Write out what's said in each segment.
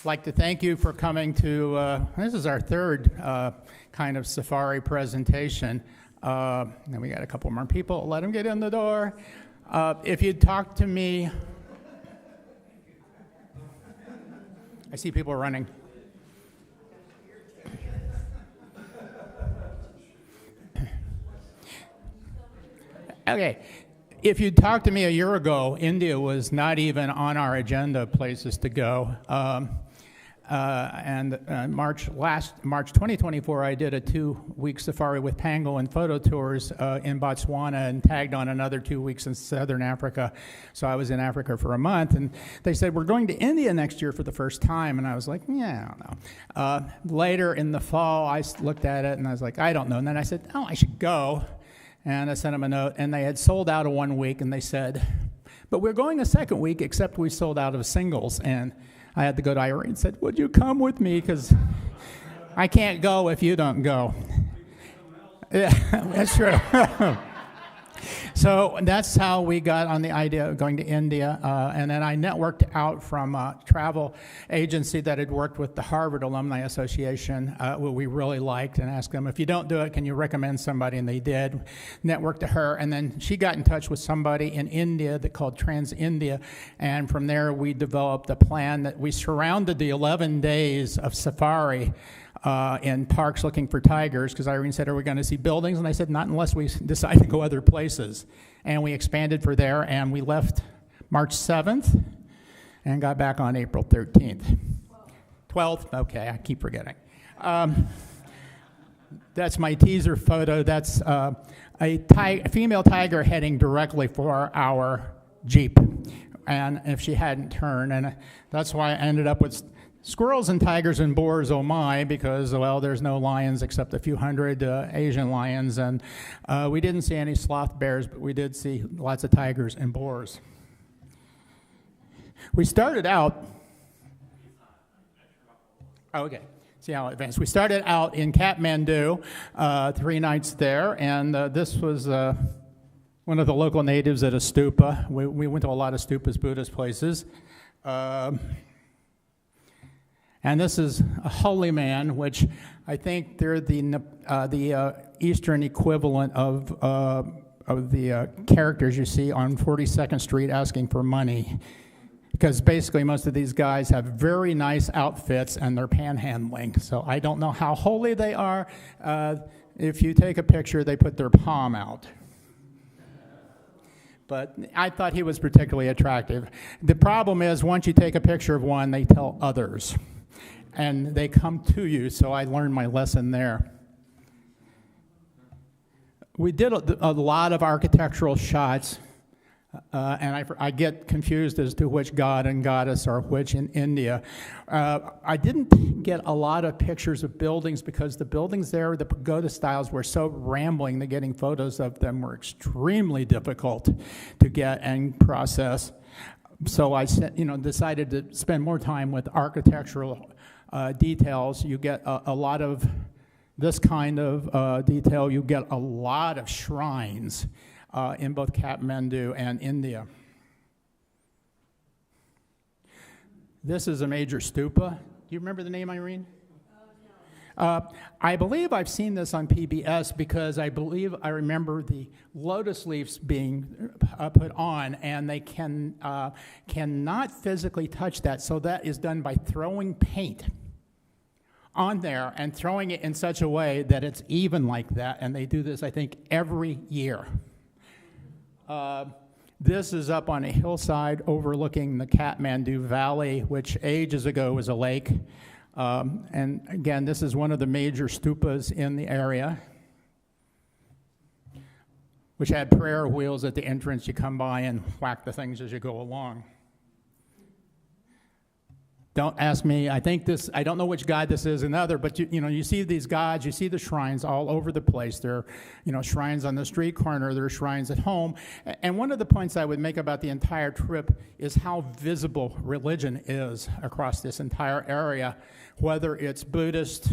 like to thank you for coming to, this is our third kind of safari presentation. And we got a couple more people. Let them get in the door. If you'd talked to me, I see people running. Okay. If you'd talked to me a year ago, India was not even on our agenda of places to go. March 2024, I did a 2-week safari with Pango and photo tours in Botswana and tagged on another 2 weeks in Southern Africa. So I was in Africa for a month, and they said, we're going to India next year for the first time. And I was like, yeah, I don't know. Later in the fall, I looked at it, and I was like, I don't know. And then I said, oh, I should go. And I sent them a note, and they had sold out of 1 week, and they said, but we're going a second week, except we sold out of singles. And I had to go to Irene and said, would you come with me? Because I can't go if you don't go. Yeah, that's true. So that's how we got on the idea of going to India. And then I networked out from a travel agency that had worked with the Harvard Alumni Association, what we really liked, and asked them, if you don't do it, can you recommend somebody? And they did. Networked to her. And then she got in touch with somebody in India that called Trans India. And from there, we developed a plan that we surrounded the 11 days of safari in parks looking for tigers, because Irene said, are we going to see buildings? And I said, not unless we decide to go other places. And we expanded for there, and we left March 7th and got back on April 13th. 12th? Okay, I keep forgetting. That's my teaser photo. That's a female tiger heading directly for our Jeep. And if she hadn't turned, and that's why I ended up with squirrels and tigers and boars, oh my, because, well, there's no lions except a few hundred Asian lions, and we didn't see any sloth bears, but we did see lots of tigers and boars. We started out, see how it advanced. We started out in Kathmandu, 3 nights there, and this was one of the local natives at a stupa. We went to a lot of stupas, Buddhist places. And this is a holy man, which I think they're the Eastern equivalent of the characters you see on 42nd Street asking for money. Because basically most of these guys have very nice outfits and they're panhandling. So I don't know how holy they are. If you take a picture, they put their palm out. But I thought he was particularly attractive. The problem is once you take a picture of one, they tell others. And they come to you, so I learned my lesson there. We did a lot of architectural shots, and I get confused as to which god and goddess are which in India. I didn't get a lot of pictures of buildings because the buildings there, the pagoda styles, were so rambling that getting photos of them were extremely difficult to get and process. So I decided to spend more time with architectural details. You get a lot of this kind of detail. You get a lot of shrines in both Kathmandu and India. This is a major stupa. Do you remember the name, Irene? No. I believe I've seen this on PBS because I believe I remember the lotus leaves being put on, and they cannot physically touch that. So that is done by throwing paint on there and throwing it in such a way that it's even like that. And they do this, I think, every year. This is up on a hillside overlooking the Kathmandu Valley, which ages ago was a lake. And again, this is one of the major stupas in the area, which had prayer wheels at the entrance. You come by and whack the things as you go along. Don't ask me. I don't know which god this is another, but you see these gods, you see the shrines all over the place. There are, shrines on the street corner, there are shrines at home. And one of the points I would make about the entire trip is how visible religion is across this entire area, whether it's Buddhist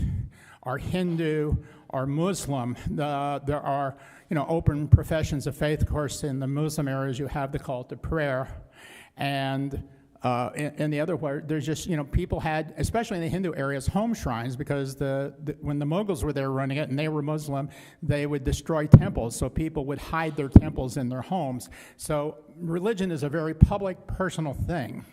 or Hindu or Muslim. There are, open professions of faith. Of course, in the Muslim areas, you have the call to prayer. And In the other part, there's just, people had, especially in the Hindu areas, home shrines, because when the Mughals were there running it and they were Muslim, they would destroy temples, so people would hide their temples in their homes. So religion is a very public, personal thing.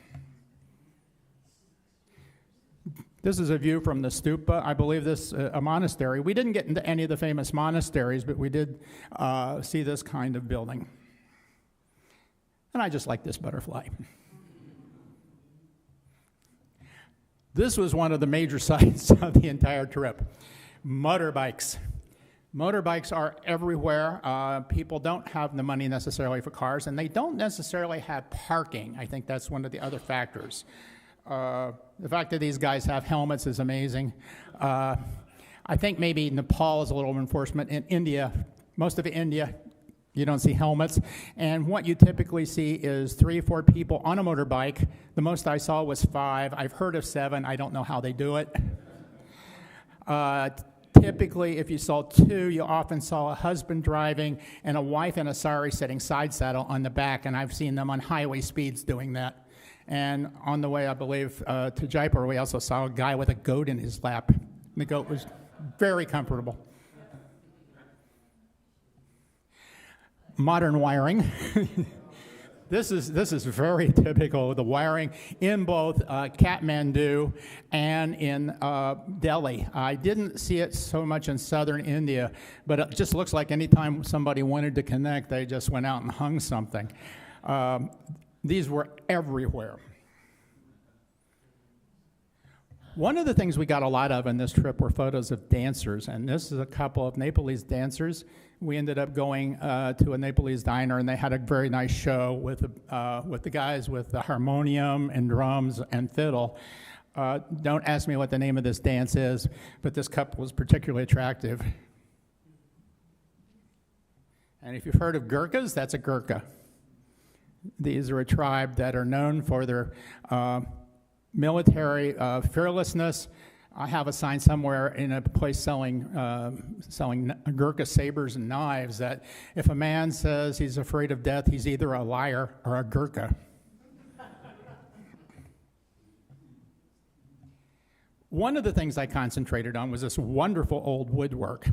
This is a view from the stupa. I believe this a monastery. We didn't get into any of the famous monasteries, but we did see this kind of building. And I just like this butterfly. This was one of the major sights of the entire trip. Motorbikes. Motorbikes are everywhere. People don't have the money necessarily for cars, and they don't necessarily have parking. I think that's one of the other factors. The fact that these guys have helmets is amazing. I think maybe Nepal is a little enforcement. In India, most of India, you don't see helmets. And what you typically see is 3 or 4 people on a motorbike. The most I saw was 5. I've heard of 7. I don't know how they do it. Typically, if you saw 2, you often saw a husband driving and a wife in a sari sitting side saddle on the back, and I've seen them on highway speeds doing that. And on the way, I believe, to Jaipur, we also saw a guy with a goat in his lap. The goat was very comfortable. Modern wiring. This is very typical, the wiring in both Kathmandu and in Delhi. I didn't see it so much in southern India, but it just looks like anytime somebody wanted to connect, they just went out and hung something. These were everywhere. One of the things we got a lot of in this trip were photos of dancers, and this is a couple of Nepalese dancers. We ended up going to a Nepalese diner, and they had a very nice show with the guys with the harmonium and drums and fiddle. Don't ask me what the name of this dance is, but this couple was particularly attractive. And if you've heard of Gurkhas, that's a Gurkha. These are a tribe that are known for their military fearlessness. I have a sign somewhere in a place selling Gurkha sabers and knives that if a man says he's afraid of death, he's either a liar or a Gurkha. One of the things I concentrated on was this wonderful old woodwork.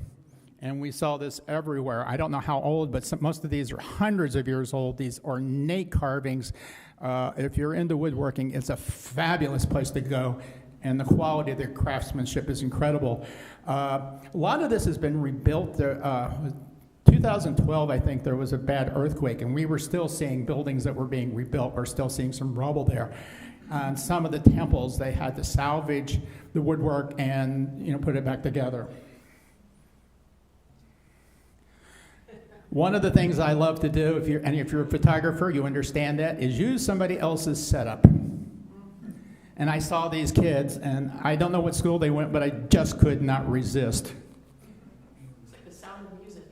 And we saw this everywhere. I don't know how old, but most of these are hundreds of years old, these ornate carvings. If you're into woodworking, it's a fabulous place to go, and the quality of their craftsmanship is incredible. A lot of this has been rebuilt. 2012, I think, there was a bad earthquake, and we were still seeing buildings that were being rebuilt. We're still seeing some rubble there. And some of the temples, they had to salvage the woodwork and put it back together. One of the things I love to do, if you're a photographer, you understand that, is use somebody else's setup. And I saw these kids, and I don't know what school they went, but I just could not resist. It's like the Sound of Music.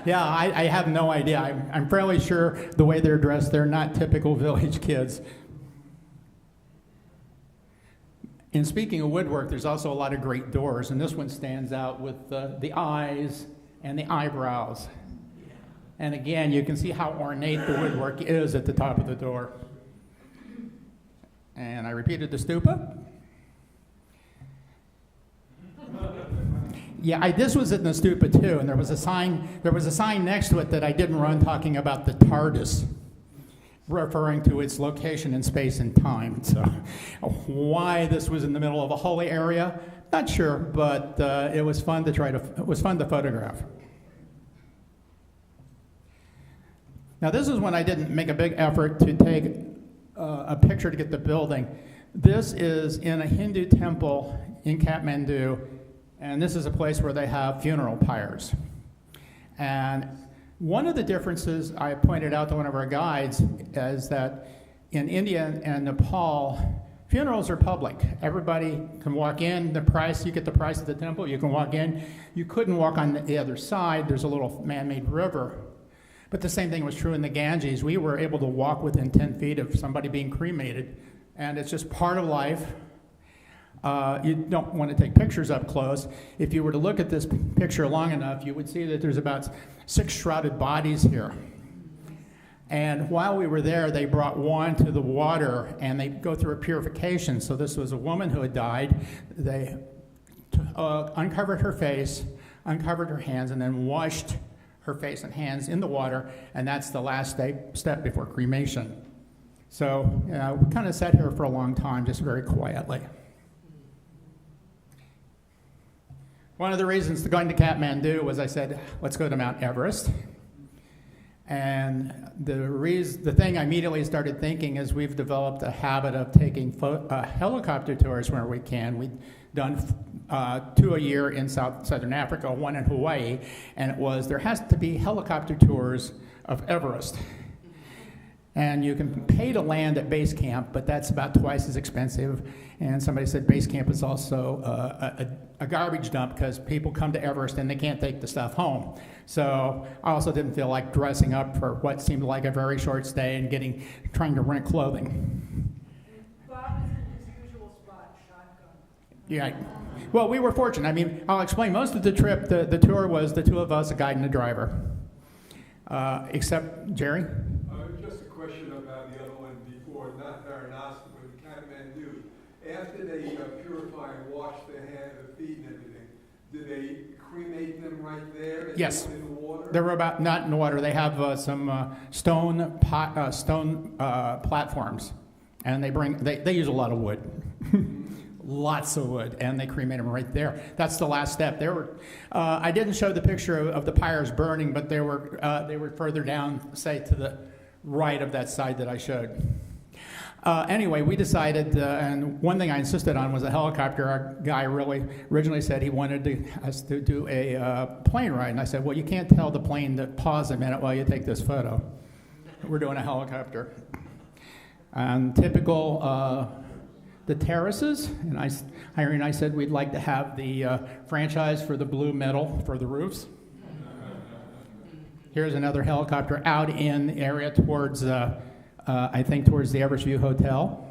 Yeah, I have no idea. I'm fairly sure the way they're dressed, they're not typical village kids. And speaking of woodwork, there's also a lot of great doors, and this one stands out with the eyes and the eyebrows. And again, you can see how ornate the woodwork is at the top of the door. And I repeated the stupa. Yeah, this was in the stupa too, and there was a sign next to it that I didn't run talking about the TARDIS, referring to its location in space and time. So why this was in the middle of a holy area, not sure, but it was fun to photograph. Now this is when I didn't make a big effort to take a picture to get the building. This is in a Hindu temple in Kathmandu, and this is a place where they have funeral pyres. And one of the differences I pointed out to one of our guides is that in India and Nepal, funerals are public. Everybody can walk in. You get the price of the temple, you can walk in. You couldn't walk on the other side. There's a little man-made river. But the same thing was true in the Ganges. We were able to walk within 10 feet of somebody being cremated, and it's just part of life. You don't want to take pictures up close. If you were to look at this picture long enough, you would see that there's about 6 shrouded bodies here. And while we were there, they brought wine to the water, and they go through a purification. So this was a woman who had died. They uncovered her face, uncovered her hands, and then washed her face and hands in the water, and that's the last step before cremation. So we kind of sat here for a long time, just very quietly. One of the reasons to going to Kathmandu was I said, let's go to Mount Everest. And the thing I immediately started thinking is we've developed a habit of taking helicopter tours where we can. We've done 2 a year in southern Africa, 1 in Hawaii, and it was there has to be helicopter tours of Everest. And you can pay to land at base camp, but that's about twice as expensive. And somebody said base camp is also a garbage dump because people come to Everest and they can't take the stuff home. So I also didn't feel like dressing up for what seemed like a very short stay and trying to rent clothing. Bob is in his usual spot, shotgun. Yeah. Well, we were fortunate. I mean, I'll explain. Most of the trip, the tour was the two of us, a guide and a driver. Except Jerry? Just a question about the other one before, not Varanasi, but Kathmandu. After they purify and wash the feet and everything, do they cremate them right there Yes. in the water? They were not in the water. They have some stone platforms, and they use a lot of wood. Lots of wood, and they cremate them right there. That's the last step. I didn't show the picture of the pyres burning, but they were further down, say to the right of that side that I showed. Anyway, we decided, and one thing I insisted on was a helicopter. Our guy originally said he wanted us to do a plane ride, and I said, well, you can't tell the plane to pause a minute while you take this photo. We're doing a helicopter. And typical the terraces, and Irene and I said we'd like to have the franchise for the blue metal for the roofs. Here's another helicopter out in the area towards, I think, towards the Everest View Hotel.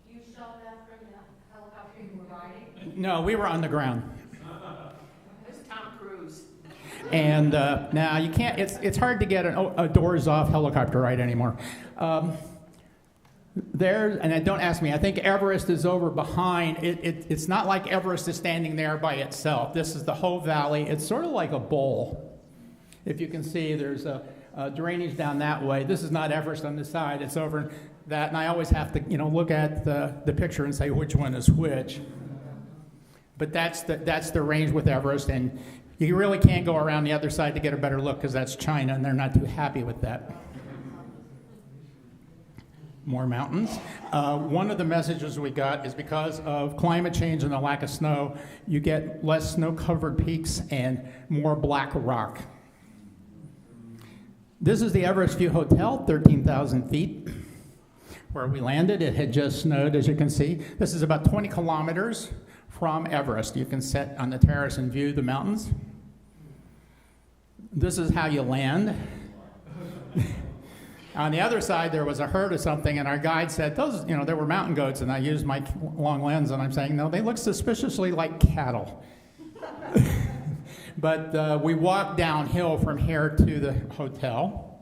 You shot that from the helicopter you were riding? No, we were on the ground. There's Tom Cruise. And now you can't, it's hard to get a doors-off helicopter ride anymore. And don't ask me, I think Everest is over behind. It's not like Everest is standing there by itself. This is the whole valley. It's sort of like a bowl. If you can see, there's a drainage down that way. This is not Everest on this side. It's over that, and I always have to look at the picture and say which one is which. But that's the range with Everest, and you really can't go around the other side to get a better look because that's China, and they're not too happy with that. More mountains. One of the messages we got is because of climate change and the lack of snow, you get less snow-covered peaks and more black rock. This is the Everest View Hotel, 13,000 feet, where we landed. It had just snowed, as you can see. This is about 20 kilometers from Everest. You can sit on the terrace and view the mountains. This is how you land. On the other side, there was a herd of something, and our guide said, there were mountain goats, and I used my long lens, and I'm saying, no, they look suspiciously like cattle. But we walked downhill from here to the hotel.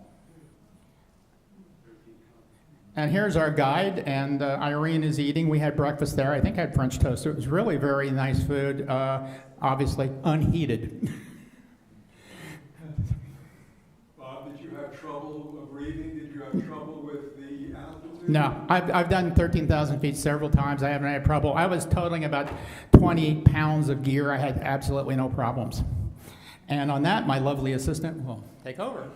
And here's our guide, and Irene is eating. We had breakfast there. I think I had French toast. It was really very nice food, obviously unheated. Bob, did you have trouble breathing? Did you have trouble with the altitude? No, I've done 13,000 feet several times. I haven't had trouble. I was totaling about 20 pounds of gear. I had absolutely no problems. And on that, my lovely assistant will take over.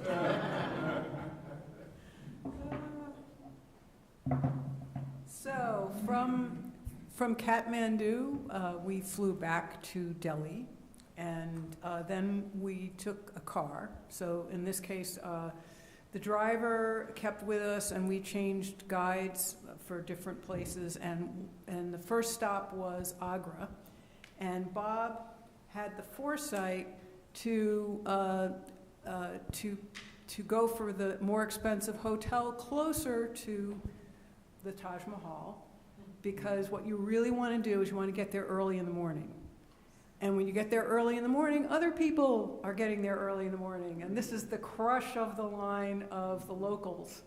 So from Kathmandu, we flew back to Delhi, and then we took a car. So in this case, the driver kept with us, and we changed guides for different places. And the first stop was Agra, and Bob had the foresight to go for the more expensive hotel closer to the Taj Mahal, because what you really want to do is you want to get there early in the morning. And when you get there early in the morning, other people are getting there early in the morning. And this is the crush of the line of the locals.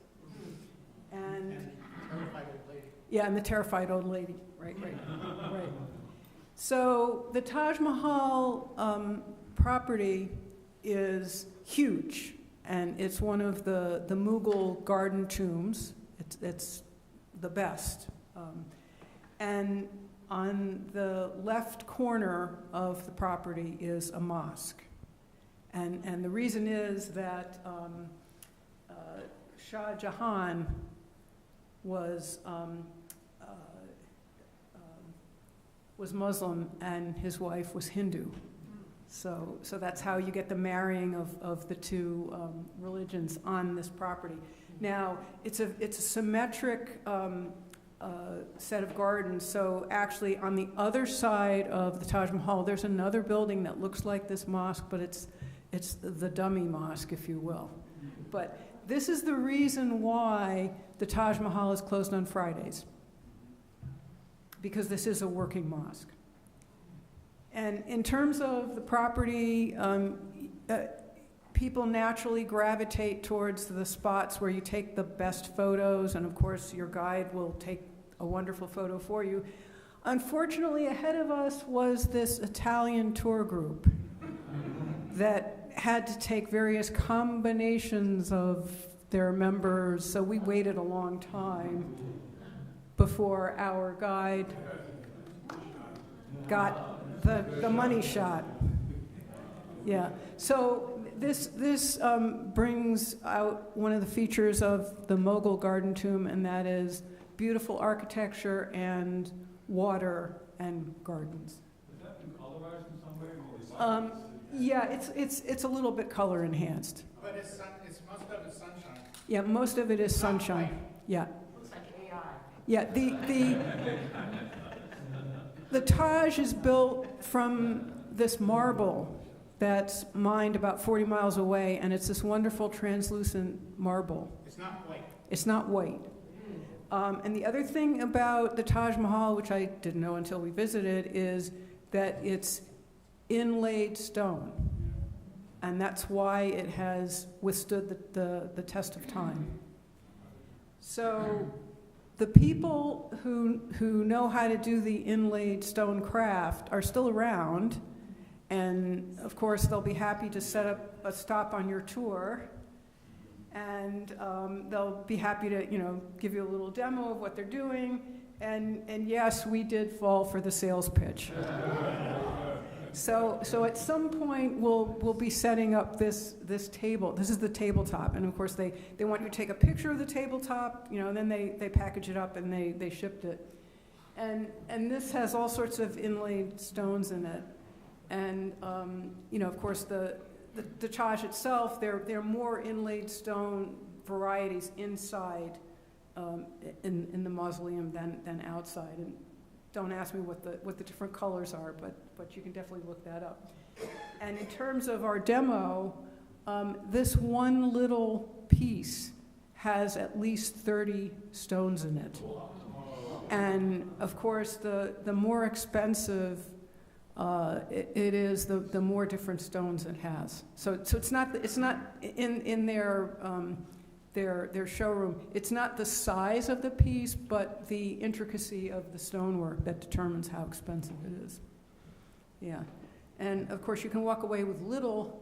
And terrified old lady. yeah, and the terrified old lady. Right. So the Taj Mahal property is huge, and it's one of the Mughal garden tombs. It's the best. And on the left corner of the property is a mosque. And the reason is that Shah Jahan was Muslim and his wife was Hindu. So that's how you get the marrying of the two religions on this property. Now, it's a symmetric set of gardens. So actually, on the other side of the Taj Mahal, there's another building that looks like this mosque, but it's the dummy mosque, if you will. But this is the reason why the Taj Mahal is closed on Fridays, because this is a working mosque. And in terms of the property, people naturally gravitate towards the spots where you take the best photos, and of course your guide will take a wonderful photo for you. Unfortunately, ahead of us was this Italian tour group that had to take various combinations of their members, so we waited a long time before our guide got the money shot. Yeah, so this brings out one of the features of the Mughal garden tomb, and that is beautiful architecture and water and gardens. Has that been colorized in some way? Yeah, it's a little bit color enhanced. But it's most of it's sunshine. Yeah, most of it is sunshine. Yeah. Looks like AI. Yeah, the Taj is built from this marble that's mined about 40 miles away, and it's this wonderful translucent marble. It's not white. It's not white. And the other thing about the Taj Mahal, which I didn't know until we visited, is that it's inlaid stone. And that's why it has withstood the test of time. So the people who know how to do the inlaid stone craft are still around. And of course, they'll be happy to set up a stop on your tour. And they'll be happy to, give you a little demo of what they're doing. And yes, we did fall for the sales pitch. So at some point, we'll be setting up this table. This is the tabletop. And of course, they want you to take a picture of the tabletop, and then they package it up and they shipped it. And this has all sorts of inlaid stones in it. And, of course, the Taj itself, there are more inlaid stone varieties inside in the mausoleum than outside. And don't ask me what the different colors are, but you can definitely look that up. And in terms of our demo, this one little piece has at least 30 stones in it. And of course, the more expensive it is, the more different stones it has. So it's not in their showroom. It's not the size of the piece, but the intricacy of the stonework that determines how expensive it is. Yeah, and of course you can walk away with little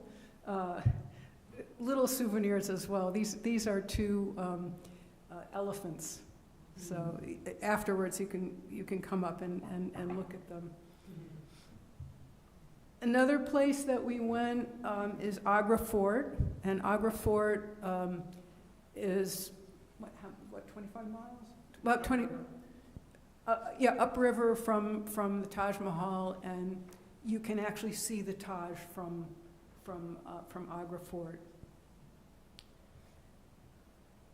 souvenirs as well. These are two elephants. So afterwards you can come up and look at them. Another place that we went is Agra Fort, and Agra Fort is what 25 miles? About 20. Upriver from the Taj Mahal, and you can actually see the Taj from Agra Fort.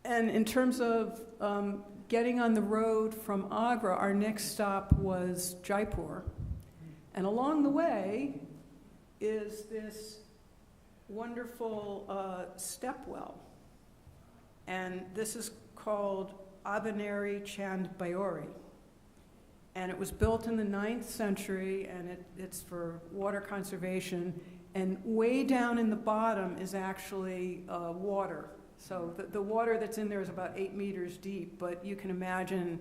And in terms of getting on the road from Agra, our next stop was Jaipur, and along the way is this wonderful stepwell. And this is called Abaneri Chand Bayori. And it was built in the 9th century, and it's for water conservation. And way down in the bottom is actually water. So the water that's in there is about 8 meters deep, but you can imagine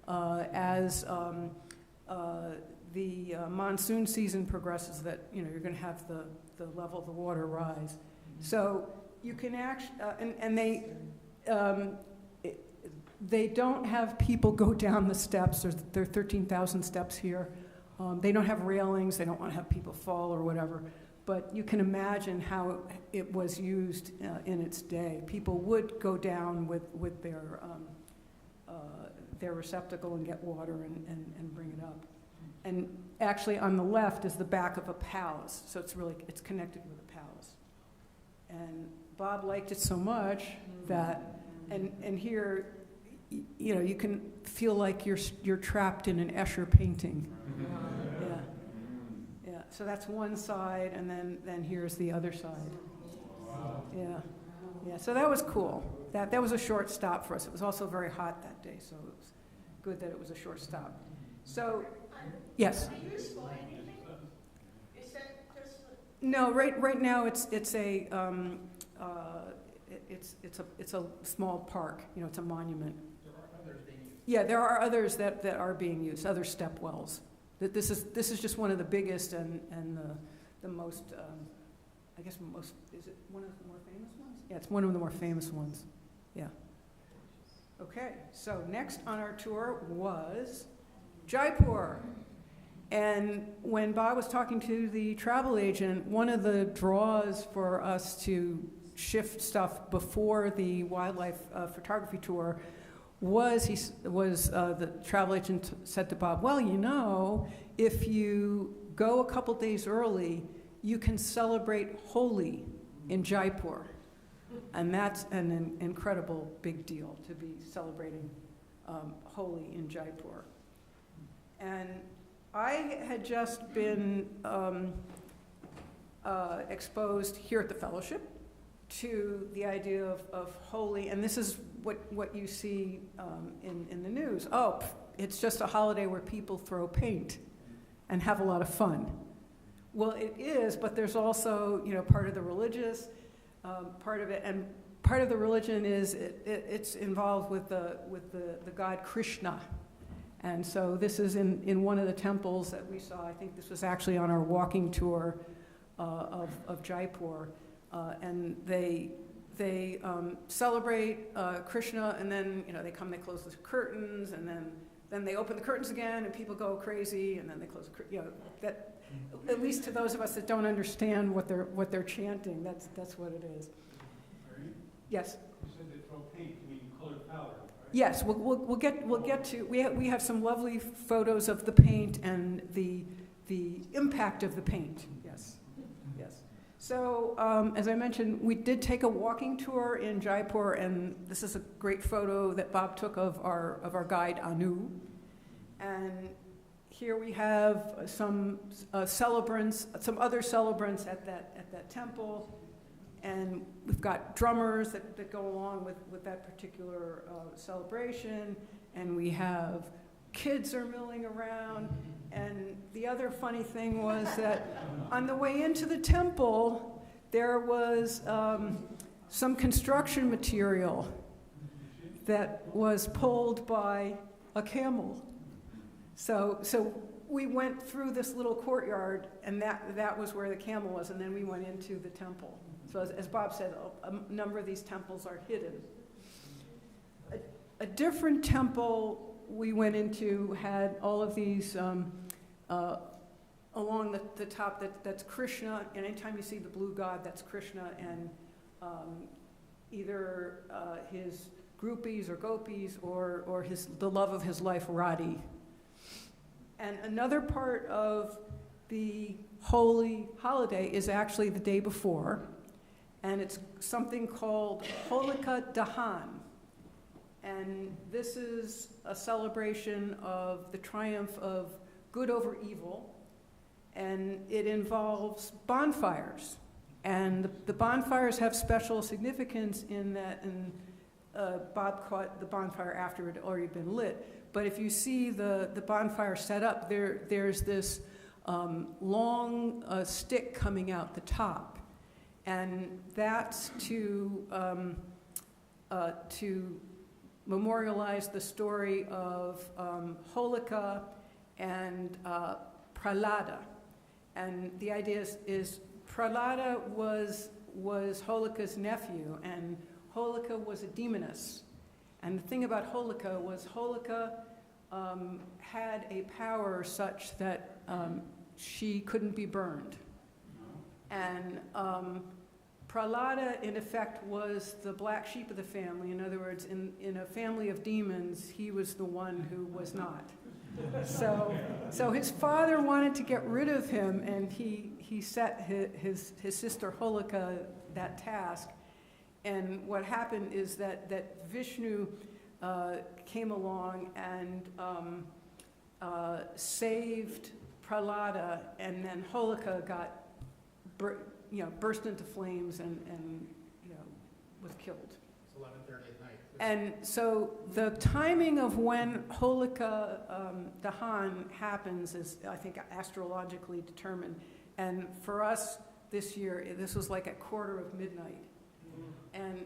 as the monsoon season progresses that, you know, you're going to have the level of the water rise. So you can actually, and they don't have people go down the steps. There are 13,000 steps here. They don't have railings. They don't want to have people fall or whatever. But you can imagine how it was used in its day. People would go down with their receptacle and get water and bring it up. And actually on the left is the back of a palace. So it's connected with a palace. And Bob liked it so much that, and here, you know, you can feel like you're trapped in an Escher painting. Yeah. So that's one side, and then here's the other side. Yeah. So that was cool. That was a short stop for us. It was also very hot that day, so it was good that it was a short stop. So, yes. Are you explaining anything? Is that just? No, right now it's a small park. You know, it's a monument. There are others being used. Yeah, there are others that are being used, other step wells. This is just one of the biggest and the most, I guess most, is it one of the more famous ones? Yeah, it's one of the more famous ones. Yeah. Okay, so next on our tour was Jaipur. And when Bob was talking to the travel agent, one of the draws for us to shift stuff before the wildlife photography tour was the travel agent said to Bob, well, you know, if you go a couple days early, you can celebrate Holi in Jaipur. And that's an incredible big deal to be celebrating Holi in Jaipur. And I had just been exposed here at the fellowship to the idea of Holi, and this is what you see in the news. Oh, it's just a holiday where people throw paint and have a lot of fun. Well, it is, but there's also, you know, part of the religious part of it, and part of the religion is it's involved with the god Krishna. And so this is in one of the temples that we saw. I think this was actually on our walking tour of Jaipur. And they celebrate Krishna, and then, you know, they close the curtains, and then they open the curtains again, and people go crazy, and then they close the, you know, that, at least to those of us that don't understand what they're chanting, that's what it is. Yes. You said they throw paint. You mean colored powder, right? Yes, we'll get to. We have some lovely photos of the paint and the impact of the paint. Yes. So as I mentioned, we did take a walking tour in Jaipur, and this is a great photo that Bob took of our guide Anu. And here we have some celebrants, some other celebrants at that temple, and we've got drummers that go along with that particular celebration, and we have kids are milling around. And the other funny thing was that on the way into the temple, there was some construction material that was pulled by a camel. So we went through this little courtyard, and that was where the camel was, and then we went into the temple. So as Bob said, a number of these temples are hidden. A different temple we went into had all of these along the top that's Krishna, and anytime you see the blue god, that's Krishna, and either his groupies or gopis or the love of his life, Radhi. And another part of the holy holiday is actually the day before, and it's something called Holika Dahan. And this is a celebration of the triumph of good over evil, and it involves bonfires. And the bonfires have special significance in that Bob caught the bonfire after it had already been lit. But if you see the bonfire set up, there's this long stick coming out the top. And that's to memorialize the story of Holika and Prahlada. And the idea is Prahlada was Holika's nephew, and Holika was a demoness. And the thing about Holika was Holika had a power such that she couldn't be burned. And Prahlada, in effect, was the black sheep of the family. In other words, in a family of demons, he was the one who was not. So his father wanted to get rid of him, and he set his sister Holika that task. And what happened is that Vishnu came along and saved Prahlada, and then Holika got burst into flames and was killed. It's 11:30 at night. And so the timing of when Holika Dahan happens is, I think, astrologically determined. And for us this year, this was like at midnight. And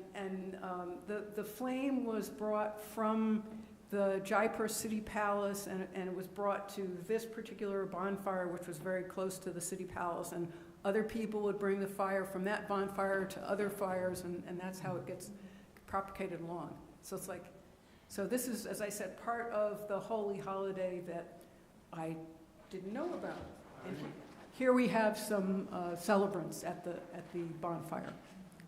the flame was brought from the Jaipur city palace, and it was brought to this particular bonfire, which was very close to the city palace. And other people would bring the fire from that bonfire to other fires, and that's how it gets propagated along. So it's like, so this is, as I said, part of the holy holiday that I didn't know about. And here we have some celebrants at the bonfire.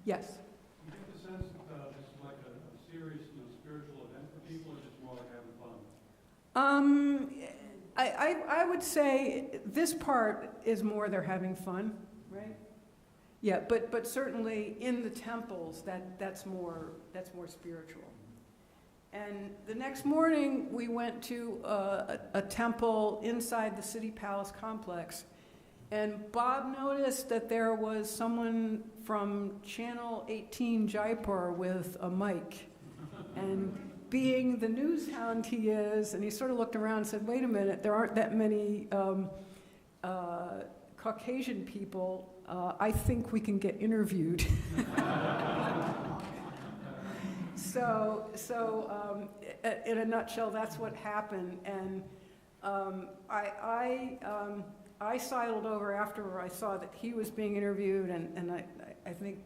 Yes? Do you get the sense that this is like a serious spiritual event for people, or just more like having fun? I would say this part is more they're having fun, right? Yeah, but certainly in the temples, that's more spiritual. And the next morning, we went to a temple inside the city palace complex, and Bob noticed that there was someone from Channel 18 Jaipur with a mic, and being the news hound he is, and he sort of looked around and said, wait a minute, there aren't that many Caucasian people. I think we can get interviewed. So in a nutshell, that's what happened. And I sidled over after I saw that he was being interviewed, and I think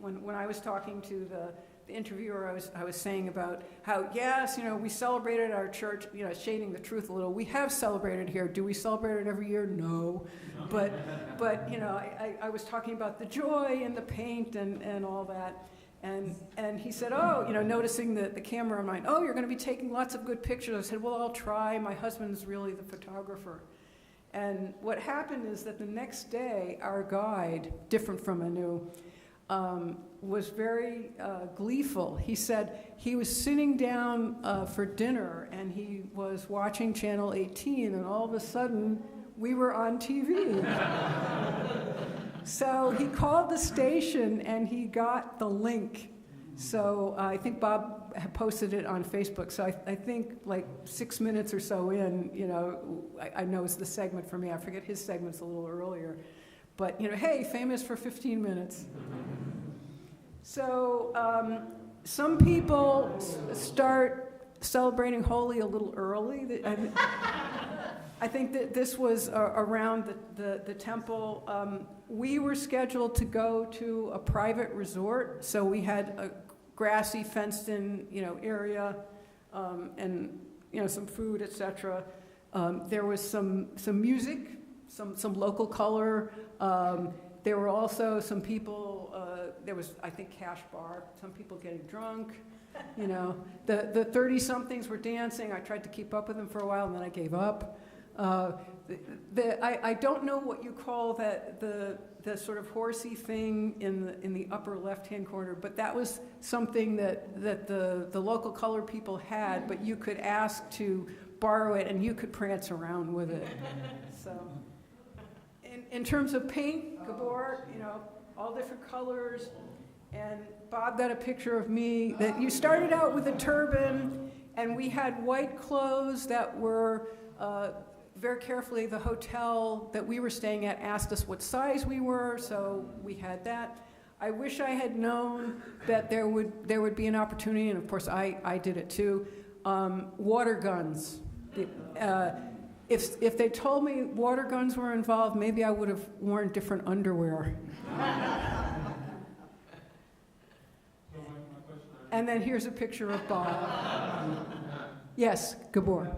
when I was talking to the interviewer, I was saying about how, yes, we celebrated our church, shading the truth a little. We have celebrated here. Do we celebrate it every year? No. But I was talking about the joy and the paint and all that. And he said, noticing the camera on mine, you're going to be taking lots of good pictures. I said, well, I'll try. My husband's really the photographer. And what happened is that the next day, our guide, different from Anu, was very gleeful. He said he was sitting down for dinner, and he was watching Channel 18, and all of a sudden, we were on TV. So he called the station, and he got the link. So I think Bob had posted it on Facebook. So I think like 6 minutes or so in, I know it's the segment for me. I forget his segment's a little earlier. But, hey, famous for 15 minutes. So some people start celebrating Holi a little early. I think that this was around the temple. We were scheduled to go to a private resort, so we had a grassy, fenced-in, area, and some food, etc. There was some music, some local color. There were also some people. There was, I think, cash bar. Some people getting drunk. The 30-somethings were dancing. I tried to keep up with them for a while, and then I gave up. I don't know what you call that the sort of horsey thing in the upper left-hand corner, but that was something that the local colored people had, but you could ask to borrow it, and you could prance around with it. So, in terms of paint, Gabor, all different colors, And Bob got a picture of me that you started out with a turban, and we had white clothes that were very carefully, the hotel that we were staying at asked us what size we were, so we had that. I wish I had known that there would be an opportunity, and of course I did it too. Water guns. If they told me water guns were involved, maybe I would have worn different underwear. And then here's a picture of Bob. Yes, Gabor.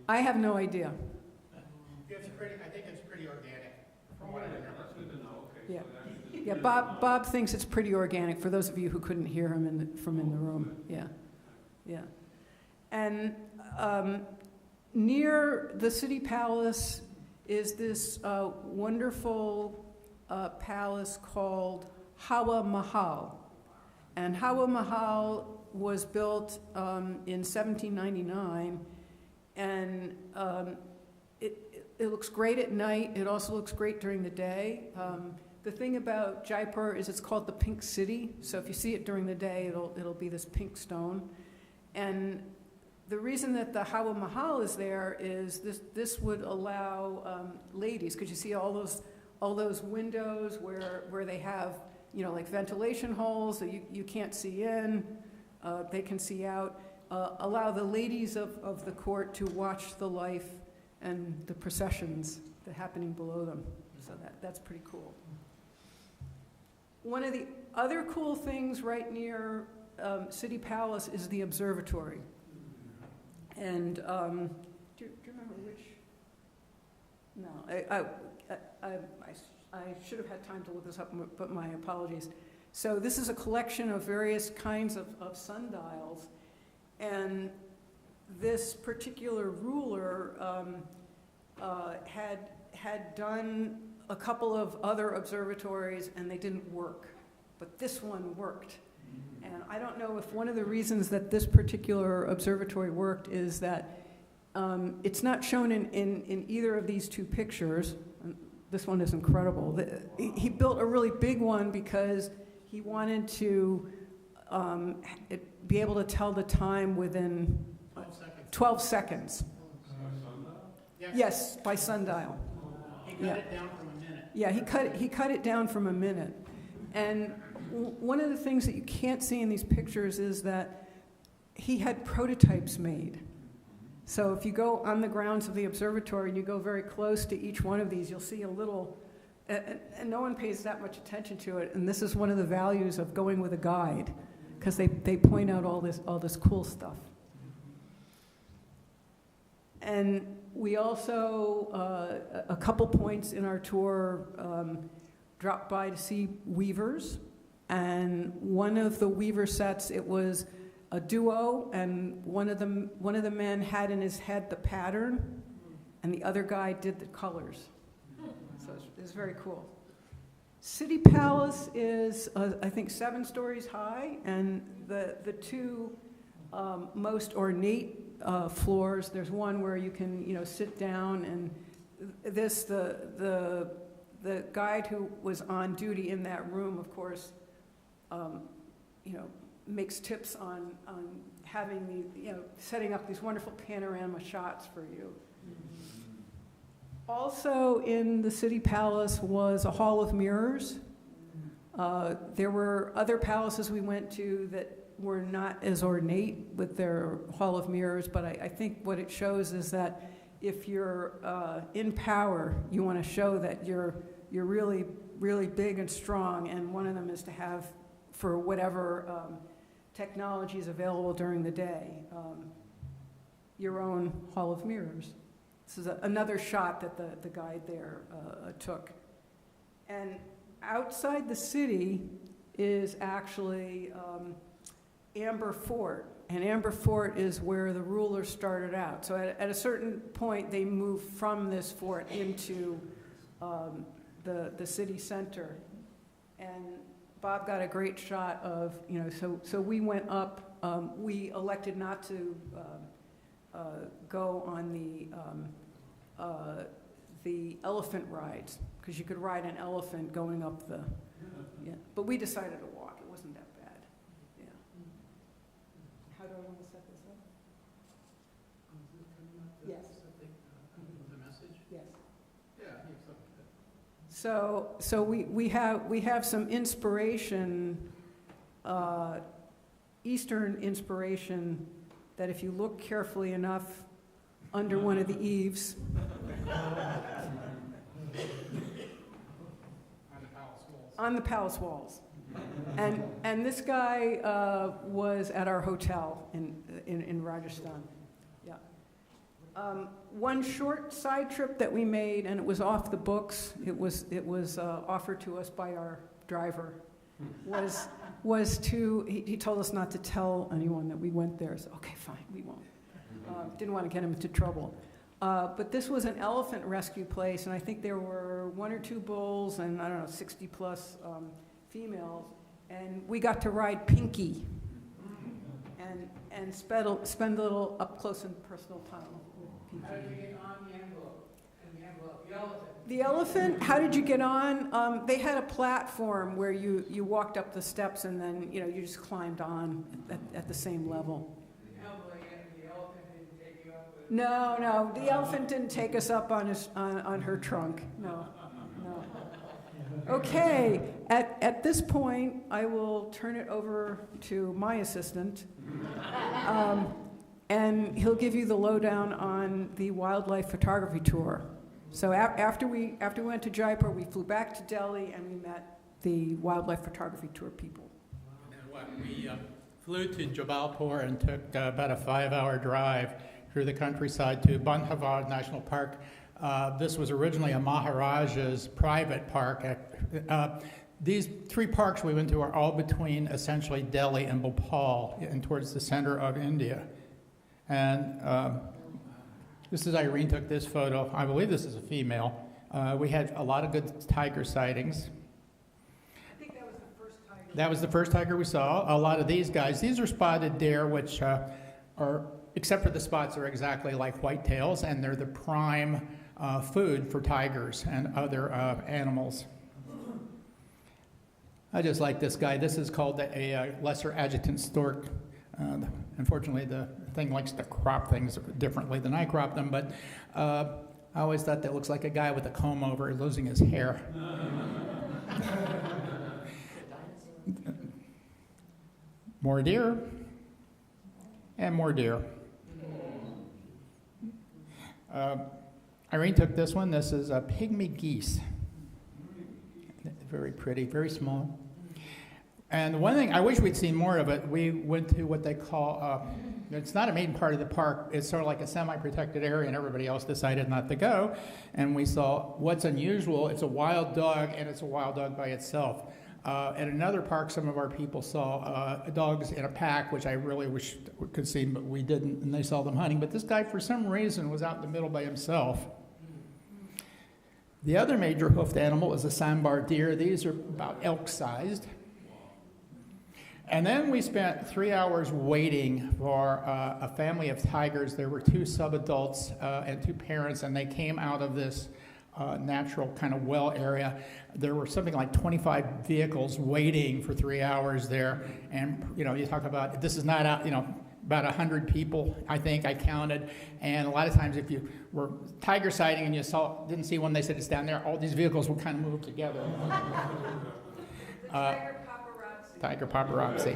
I have no idea. I think it's pretty organic, from what I remember. Yeah, yeah. Bob thinks it's pretty organic. For those of you who couldn't hear him from in the room, yeah, yeah. And near the city palace is this wonderful palace called Hawa Mahal, and Hawa Mahal was built in 1799. And it looks great at night. It also looks great during the day. The thing about Jaipur is it's called the Pink City. So if you see it during the day, it'll be this pink stone. And the reason that the Hawa Mahal is there is this would allow ladies, because you see all those windows where they have like ventilation holes that you can't see in, they can see out. Allow the ladies of the court to watch the life and the processions that are happening below them. So that's pretty cool. One of the other cool things right near City Palace is the observatory. And do you remember which? No, I should have had time to look this up, but my apologies. So this is a collection of various kinds of sundials. And this particular ruler had done a couple of other observatories, and they didn't work. But this one worked. And I don't know if one of the reasons that this particular observatory worked is that it's not shown in either of these two pictures. This one is incredible. He built a really big one because he wanted to be able to tell the time within 12 seconds. Yes, by sundial. He cut it down from a minute. Yeah, he cut it down from a minute. And one of the things that you can't see in these pictures is that he had prototypes made. So if you go on the grounds of the observatory and you go very close to each one of these, you'll see a little, and no one pays that much attention to it. And this is one of the values of going with a guide, because they point out all this cool stuff. And we also, a couple points in our tour, dropped by to see weavers. And one of the weaver sets, it was a duo, and one of the men had in his head the pattern, and the other guy did the colors. So it's very cool. City Palace is, I think, 7 stories high, and the two most ornate floors. There's one where you can, sit down, and the guide who was on duty in that room, of course, makes tips on having setting up these wonderful panorama shots for you. Also in the City Palace was a hall of mirrors. There were other palaces we went to that were not as ornate with their hall of mirrors, but I think what it shows is that if you're in power, you want to show that you're really, really big and strong, and one of them is to have, for whatever technology is available during the day, your own hall of mirrors. This is another shot that the guide there took. And outside the city is actually Amber Fort. And Amber Fort is where the rulers started out. So at a certain point, they moved from this fort into the city center. And Bob got a great shot of, so we went up. We elected not to go on the elephant rides, because you could ride an elephant going up the, yeah. But we decided to walk. It wasn't that bad. Yeah. How do I want to set this up? Yes. The message? Yes. Yeah. So we have some inspiration, Eastern inspiration, that if you look carefully enough under one of the eaves. On the palace walls. And this guy was at our hotel in Rajasthan. Yeah. One short side trip that we made, and it was off the books. It was offered to us by our driver. Was to he told us not to tell anyone that we went there. So okay, fine, we won't. Didn't want to get him into trouble. But this was an elephant rescue place, and I think there were 1 or 2 bulls and, I don't know, 60 plus females. And we got to ride Pinky and spend a little up close and personal time with Pinky. How did you get on the envelope? The elephant. The elephant, how did you get on? They had a platform where you walked up the steps and then, you just climbed on at the same level. No, the elephant didn't take us up on her trunk. No. Okay, at this point, I will turn it over to my assistant, and he'll give you the lowdown on the wildlife photography tour. So after we went to Jaipur, we flew back to Delhi, and we met the wildlife photography tour people. We flew to Jabalpur and took about a 5-hour drive through the countryside to Bandhavgarh National Park. This was originally a Maharaja's private park. These 3 parks we went to are all between essentially Delhi and Bhopal and towards the center of India. And this is Irene took this photo. I believe this is a female. We had a lot of good tiger sightings. I think that was the first tiger. That was the first tiger we saw. A lot of these guys. These are spotted deer, which are, except for the spots, are exactly like whitetails, and they're the prime food for tigers and other animals. I just like this guy. This is called a lesser adjutant stork. Unfortunately, the thing likes to crop things differently than I crop them, but I always thought that looks like a guy with a comb over losing his hair. More deer. And more deer. Irene took this one. This is a pygmy geese. Very pretty, very small. And one thing, I wish we'd seen more of it. We went to what they call, it's not a main part of the park. It's sort of like a semi-protected area, and everybody else decided not to go. And we saw what's unusual. It's a wild dog, and it's a wild dog by itself. At another park, some of our people saw dogs in a pack, which I really wish we could see, but we didn't, and they saw them hunting. But this guy, for some reason, was out in the middle by himself. The other major hoofed animal is a sambar deer. These are about elk-sized. And then we spent 3 hours waiting for a family of tigers. There were 2 subadults and 2 parents, and they came out of this natural kind of well area. There were something like 25 vehicles waiting for 3 hours there. And, you talk about, this is not out, about 100 people, I think I counted. And a lot of times if you were tiger sighting and you didn't see one, they said it's down there, all these vehicles would kind of move together. Tiger paparazzi.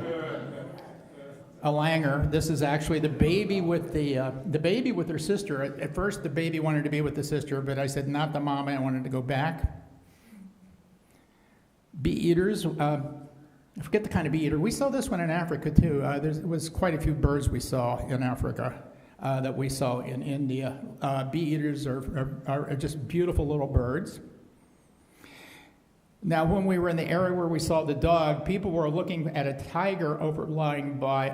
A langer. This is actually the baby with the baby with her sister. At first, the baby wanted to be with the sister, but I said not the mama. I wanted to go back. Bee eaters. I forget the kind of bee eater. We saw this one in Africa too. There was quite a few birds we saw in Africa that we saw in India. Bee eaters are just beautiful little birds. Now, when we were in the area where we saw the dog, people were looking at a tiger overlying by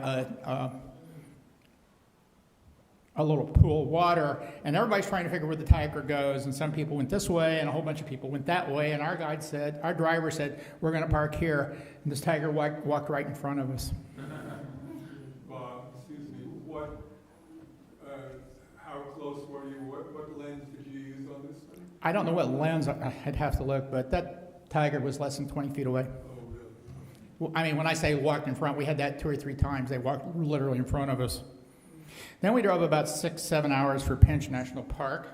a little pool of water, and everybody's trying to figure where the tiger goes, and some people went this way, and a whole bunch of people went that way, and our driver said, we're going to park here, and this tiger walked right in front of us. Excuse me, how close were you? What lens did you use on this thing? I don't know what lens, I'd have to look, but that tiger was less than 20 feet away. Well, I mean, when I say walked in front, we had that 2 or 3 times. They walked literally in front of us. Then we drove about 6-7 hours for Pinch National Park.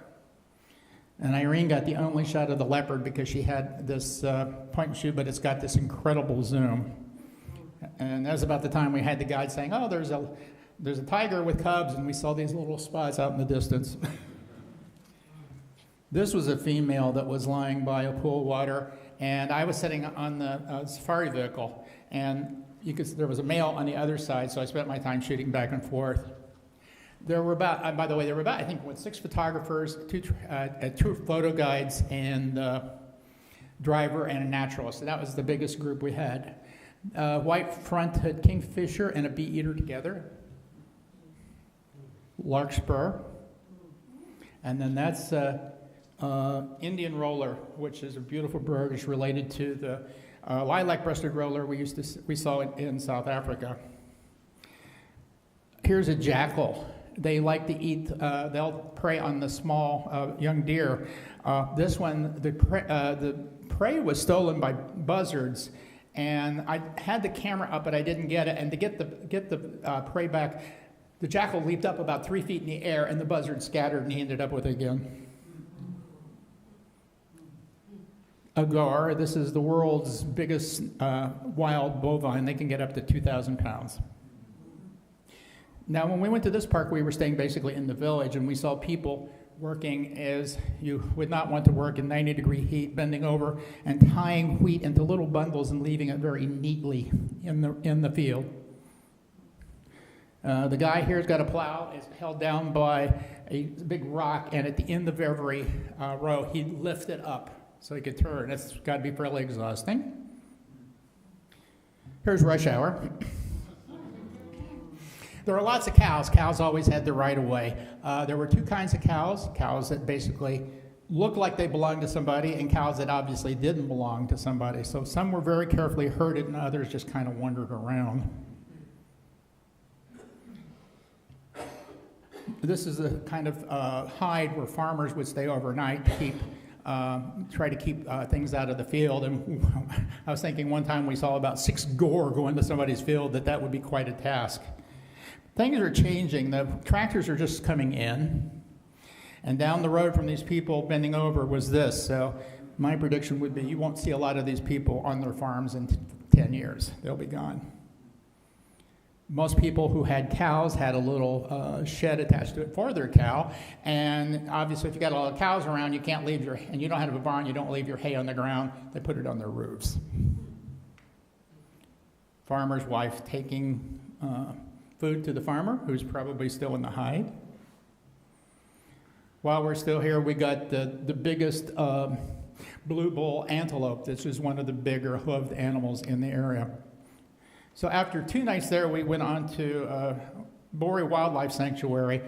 And Irene got the only shot of the leopard because she had this point and shoot, but it's got this incredible zoom. And that was about the time we had the guide saying, oh, there's a tiger with cubs, and we saw these little spots out in the distance. This was a female that was lying by a pool of water, and I was sitting on the safari vehicle, and there was a male on the other side, so I spent my time shooting back and forth. There were about, I think, 6 photographers, 2 photo guides, and driver and a naturalist. So that was the biggest group we had. White-fronted kingfisher and a bee-eater together. Larkspur. And then that's Indian roller, which is a beautiful bird. It's related to the lilac-breasted roller we saw in South Africa. Here's a jackal. They like to eat, they'll prey on the small young deer. This one, the prey was stolen by buzzards, and I had the camera up, but I didn't get it. And to get the prey back, the jackal leaped up about 3 feet in the air, and the buzzard scattered, and he ended up with it again. Agar, this is the world's biggest wild bovine. They can get up to 2,000 pounds. Now, when we went to this park, we were staying basically in the village, and we saw people working as you would not want to work in 90-degree heat, bending over and tying wheat into little bundles and leaving it very neatly in the field. The guy here's got a plow. It's held down by a big rock, and at the end of every row, he'd lift it up so he could turn. It's got to be fairly exhausting. Here's rush hour. There were lots of cows. Cows always had the right of way. There were 2 kinds of cows. Cows that basically looked like they belonged to somebody, and cows that obviously didn't belong to somebody. So some were very carefully herded, and others just kind of wandered around. This is the kind of hide where farmers would stay overnight to try to keep things out of the field. And I was thinking one time we saw about 6 gore go into somebody's field, that would be quite a task. Things are changing. The tractors are just coming in. And down the road from these people bending over was this. So my prediction would be you won't see a lot of these people on their farms in 10 years. They'll be gone. Most people who had cows had a little shed attached to it for their cow. And obviously, if you got a lot of cows around, you can't leave and you don't have a barn, you don't leave your hay on the ground. They put it on their roofs. Farmer's wife taking food to the farmer, who's probably still in the hide. While we're still here, we got the biggest blue bull antelope. This is one of the bigger hoofed animals in the area. So after 2 nights there, we went on to Bori Wildlife Sanctuary,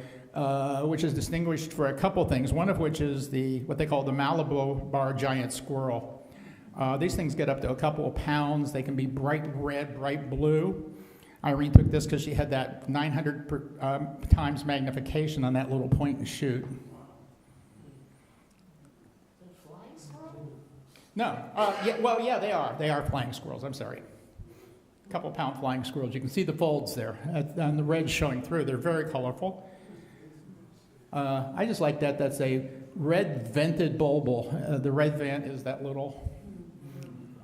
which is distinguished for a couple things, one of which is what they call the Malabar giant squirrel. These things get up to a couple of pounds. They can be bright red, bright blue. Irene took this because she had that 900 times magnification on that little point and shoot. Flying squirrel? No. Yeah, they are. They are flying squirrels. I'm sorry. A couple pound flying squirrels. You can see the folds there, and the red showing through. They're very colorful. I just like that. That's a red vented bulbul. The red vent is that little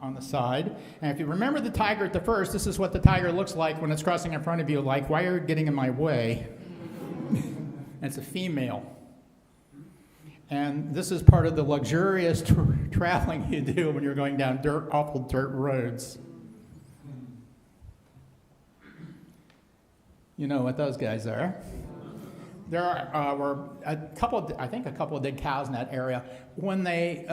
on the side. And if you remember the tiger at the first, this is what the tiger looks like when it's crossing in front of you, like, why are you getting in my way? And it's a female. And this is part of the luxurious traveling you do when you're going down awful dirt roads. You know what those guys are. There were a couple of dead cows in that area. When they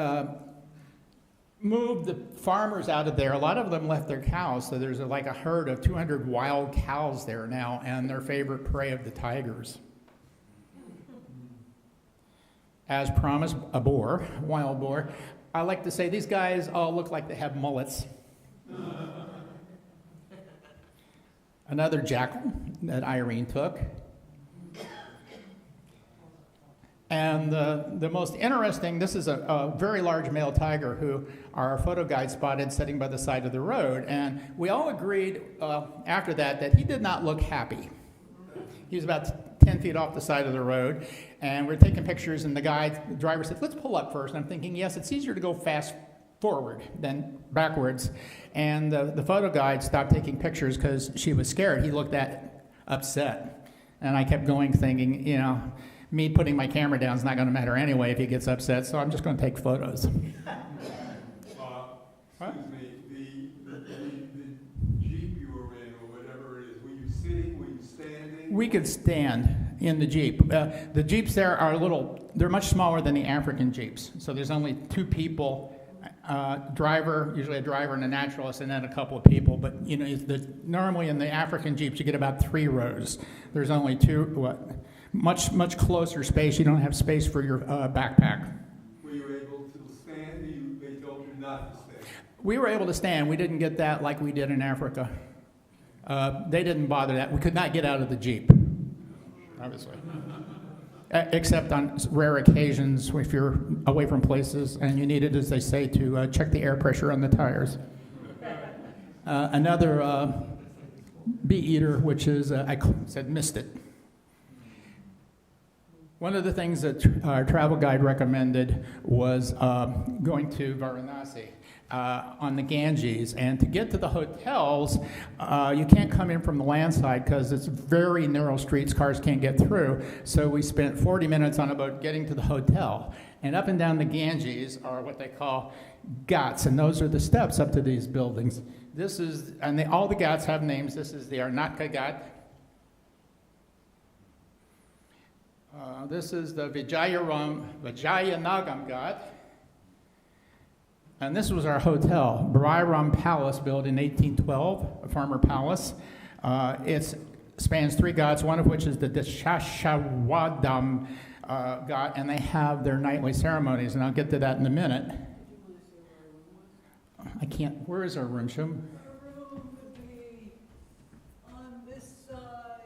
moved the farmers out of there, a lot of them left their cows, so there's like a herd of 200 wild cows there now, and their favorite prey of the tigers. As promised, a boar, wild boar. I like to say these guys all look like they have mullets. Another jackal that Irene took. And the most interesting, this is a very large male tiger who our photo guide spotted sitting by the side of the road. And we all agreed after that he did not look happy. He was about 10 feet off the side of the road, and we're taking pictures, and the driver said, let's pull up first. And I'm thinking, yes, it's easier to go fast forward than backwards. And the photo guide stopped taking pictures because she was scared. He looked upset. And I kept going thinking, me putting my camera down is not going to matter anyway if he gets upset, so I'm just going to take photos. Excuse me, the Jeep you were in, or whatever it is, were you sitting, were you standing? We could stand in the Jeep. The Jeeps there are they're much smaller than the African Jeeps, so there's only 2 people, usually a driver and a naturalist, and then a couple of people. But normally in the African Jeeps you get about 3 rows. There's only 2. Much closer space. You don't have space for your backpack. Were you able to stand? They told you not to stand. We were able to stand. We didn't get that like we did in Africa. They didn't bother that. We could not get out of the Jeep, obviously. Except on rare occasions if you're away from places and you needed, as they say, to check the air pressure on the tires. Another bee eater, which is, I said, missed it. One of the things that our travel guide recommended was going to Varanasi on the Ganges. And to get to the hotels, you can't come in from the land side because it's very narrow streets, cars can't get through. So we spent 40 minutes on a boat getting to the hotel. And up and down the Ganges are what they call ghats, and those are the steps up to these buildings. All the ghats have names. This is the Arnatka Ghat. This is the Vijayanagam Ghat. And this was our hotel, Bhairam Palace, built in 1812, a farmer palace. It spans 3 ghats, one of which is the Dashashawadam Ghat, and they have their nightly ceremonies, and I'll get to that in a minute. I can't, where is our room, Shum? Our room would be on this side.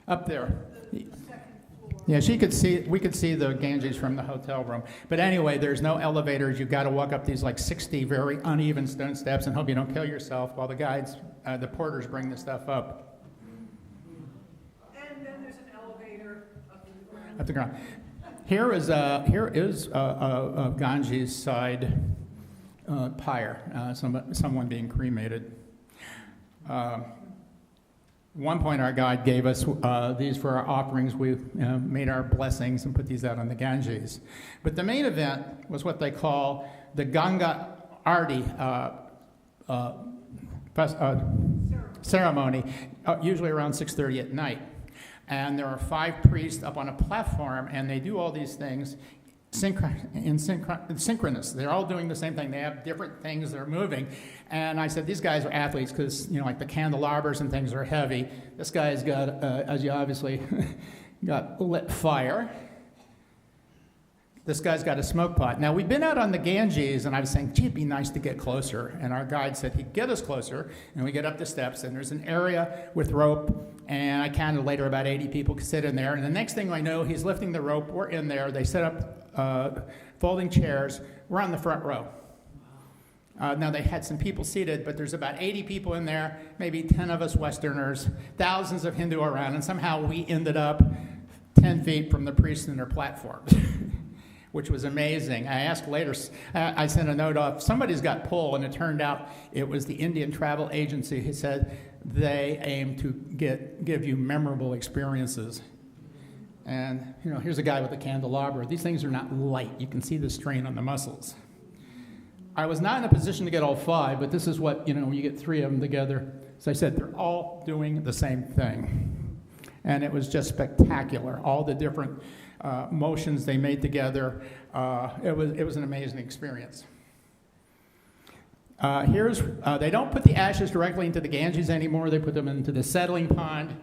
Up there. The second floor. Yeah, we could see the Ganges from the hotel room. But anyway, there's no elevators. You've got to walk up these 60 very uneven stone steps and hope you don't kill yourself while the porters bring the stuff up. And then there's an elevator up to the ground. Up the ground. Here is a Ganges side pyre, someone being cremated. One point our guide gave us these for our offerings. We made our blessings and put these out on the Ganges. But the main event was what they call the Ganga Arti ceremony, usually around 6:30 at night. And there are 5 priests up on a platform, and they do all these things synchronous. They're all doing the same thing. They have different things they're moving. And I said, these guys are athletes because, like the candelabras and things are heavy. This guy's got, as you obviously, got lit fire. This guy's got a smoke pot. Now, we've been out on the Ganges, and I was saying, gee, it'd be nice to get closer. And our guide said he'd get us closer, and we get up the steps, and there's an area with rope, and I counted later about 80 people could sit in there. And the next thing I know, he's lifting the rope. We're in there. They set up folding chairs. We're on the front row. Now, they had some people seated, but there's about 80 people in there, maybe 10 of us Westerners, thousands of Hindu around, and somehow we ended up 10 feet from the priests in their platforms. Which was amazing. I asked later, I sent a note off, somebody's got pull, and it turned out it was the Indian travel agency who said they aim to give you memorable experiences. And, here's a guy with a candelabra. These things are not light. You can see the strain on the muscles. I was not in a position to get all 5, but this is what, when you get 3 of them together. As I said, they're all doing the same thing. And it was just spectacular. All the different motions they made together. It was an amazing experience. They don't put the ashes directly into the Ganges anymore. They put them into the settling pond.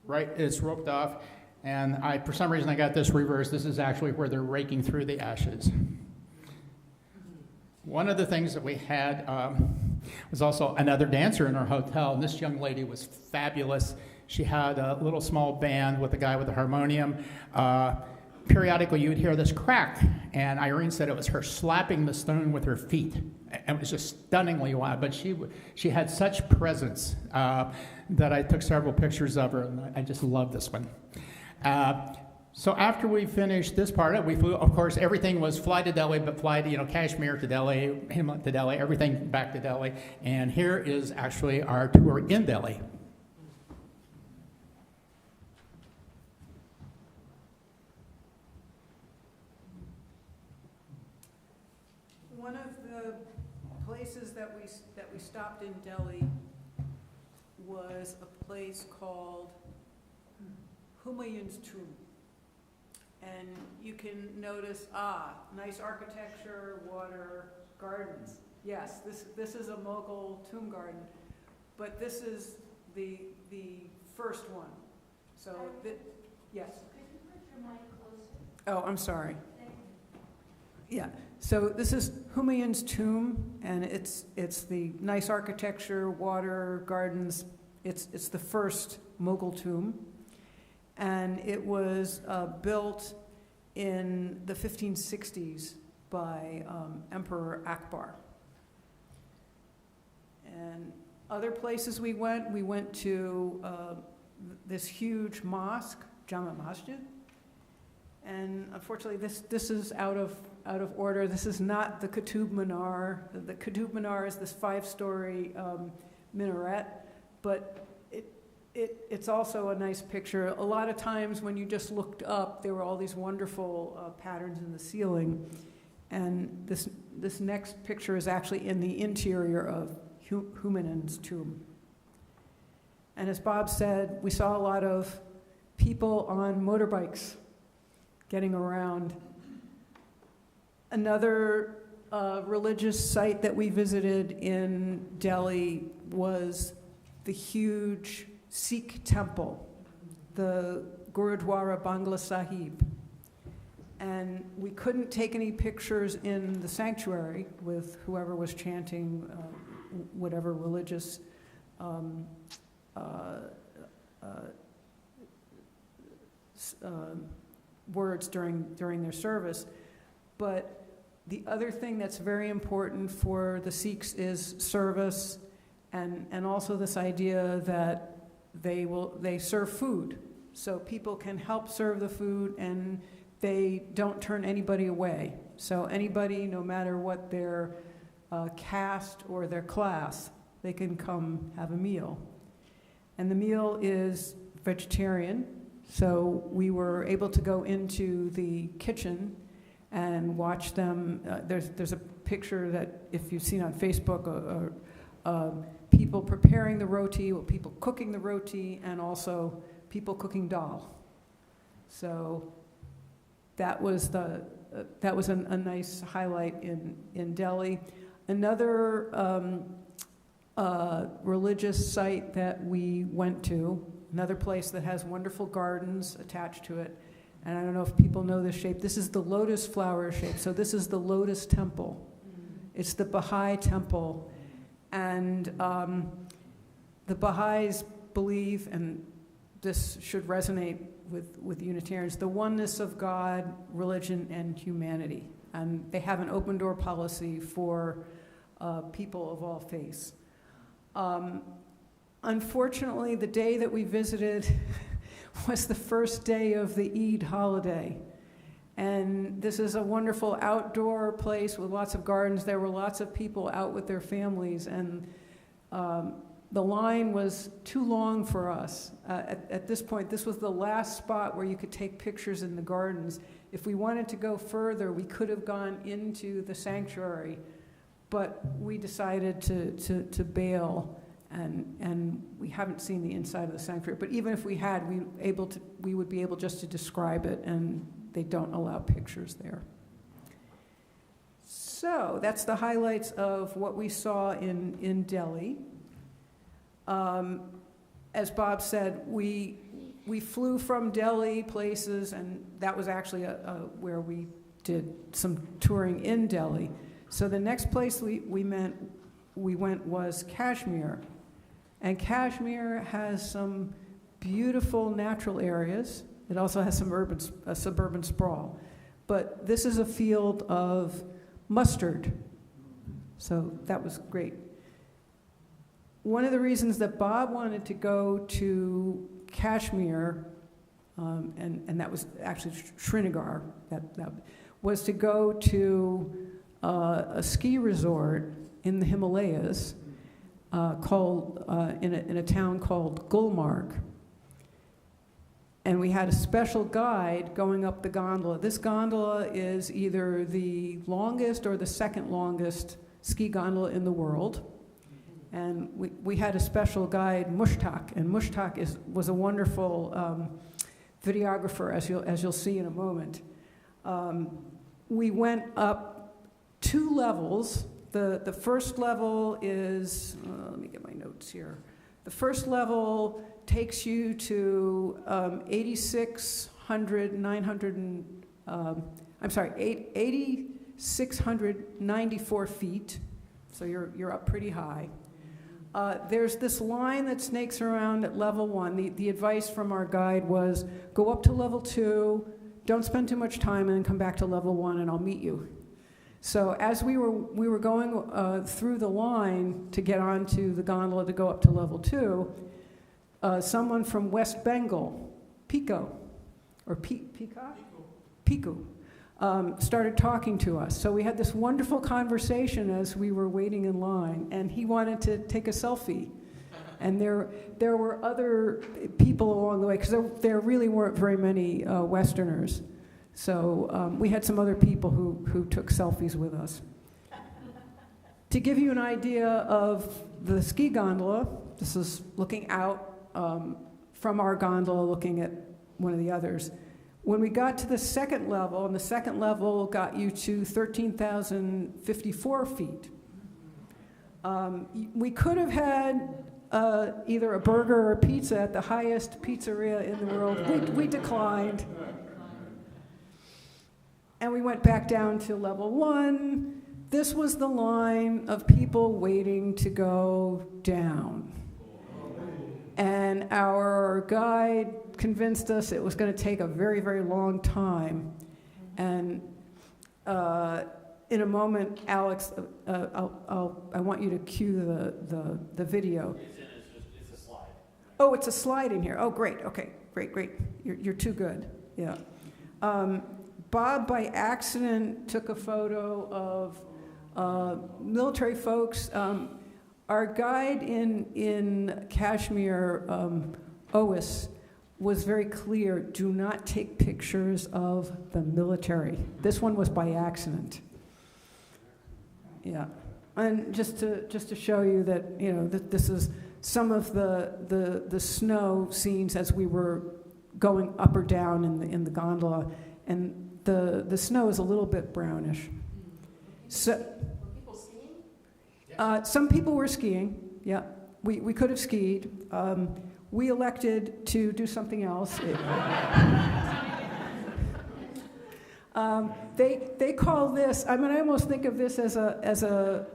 Right, it's roped off. And for some reason, I got this reversed. This is actually where they're raking through the ashes. One of the things that we had, was also another dancer in our hotel, and this young lady was fabulous. She had a little small band with a guy with a harmonium. Periodically, you would hear this crack, and Irene said it was her slapping the stone with her feet. It was just stunningly loud, but she had such presence that I took several pictures of her, and I just love this one. So after we finished this part, we flew, of course, everything was fly to Delhi, but fly to, Kashmir to Delhi, Himalayan to Delhi, everything back to Delhi. And here is actually our tour in Delhi. One of the places that we stopped in Delhi was a place called Humayun's Tomb. And you can notice, nice architecture, water, gardens. Yes, this is a Mughal tomb garden, but this is the first one. So, yes. Could you put your mic closer? Oh, I'm sorry. Yeah. So this is Humayun's tomb, and it's the nice architecture, water, gardens. It's the first Mughal tomb. And it was built in the 1560s by Emperor Akbar. And other places we went to this huge mosque, Jama Masjid. And unfortunately, this is out of order. This is not the Qutub Minar. The Qutub Minar is this 5-story minaret, but it's also a nice picture. A lot of times when you just looked up, there were all these wonderful patterns in the ceiling. And this next picture is actually in the interior of Humayun's tomb. And as Bob said, we saw a lot of people on motorbikes getting around. Another religious site that we visited in Delhi was the huge Sikh temple, the Gurudwara Bangla Sahib. And we couldn't take any pictures in the sanctuary with whoever was chanting whatever religious words during their service. But the other thing that's very important for the Sikhs is service, and also this idea that they serve food, so people can help serve the food, and they don't turn anybody away. So anybody, no matter what their caste or their class, they can come have a meal. And the meal is vegetarian, so we were able to go into the kitchen and watch them. There's a picture that, if you've seen on Facebook, people preparing the roti, people cooking the roti, and also people cooking dal. So that was a nice highlight in Delhi. Another religious site that we went to, another place that has wonderful gardens attached to it. And I don't know if people know this shape. This is the lotus flower shape. So this is the Lotus Temple. It's the Baha'i temple. And the Baha'is believe, and this should resonate with Unitarians, the oneness of God, religion, and humanity. And they have an open door policy for people of all faiths. Unfortunately, the day that we visited was the first day of the Eid holiday. And this is a wonderful outdoor place with lots of gardens. There were lots of people out with their families, and the line was too long for us. At this point, this was the last spot where you could take pictures in the gardens. If we wanted to go further, we could have gone into the sanctuary, but we decided to bail, and we haven't seen the inside of the sanctuary. But even if we had, we would be able just to describe it, and they don't allow pictures there. So that's the highlights of what we saw in Delhi. As Bob said, we flew from Delhi places, and that was actually where we did some touring in Delhi. So the next place we we went was Kashmir. And Kashmir has some beautiful natural areas. It also has some suburban sprawl. But this is a field of mustard. So that was great. One of the reasons that Bob wanted to go to Kashmir, and that was actually Srinagar, that was to go to a ski resort in the Himalayas called in a town called Gulmarg. And we had a special guide going up the gondola. This gondola is either the longest or the second longest ski gondola in the world. And we had a special guide, Mushtaq, and Mushtaq was a wonderful videographer, as you'll see in a moment. We went up 2 levels. The first level is, let me get my notes here. The first level takes you to 8,694 feet. So you're up pretty high. There's this line that snakes around at level 1. The advice from our guide was, go up to level 2, don't spend too much time, and then come back to level 1, and I'll meet you. So as we were going through the line to get onto the gondola to go up to level 2, someone from West Bengal, Pico, started talking to us. So we had this wonderful conversation as we were waiting in line, and he wanted to take a selfie. And there were other people along the way, because there really weren't very many Westerners. So we had some other people who took selfies with us. To give you an idea of the ski gondola, this is looking out from our gondola, looking at one of the others. When we got to the second level, and the second level got you to 13,054 feet, we could have had either a burger or a pizza at the highest pizzeria in the world. We declined. And we went back down to level 1. This was the line of people waiting to go down. And our guide convinced us it was going to take a very, very long time. And in a moment, Alex, I want you to cue the video. It's a slide. Oh, it's a slide in here. Oh, great. Okay, great. You're too good. Yeah. Bob, by accident, took a photo of military folks. Our guide in Kashmir, Ois, was very clear, do not take pictures of the military. This one was by accident. Yeah. And just to show you that, that this is some of the snow scenes as we were going up or down in the gondola, and the snow is a little bit brownish. So, Were people skiing? some people were skiing. Yeah, we could have skied. We elected to do something else. They call this. I mean, I almost think of this as a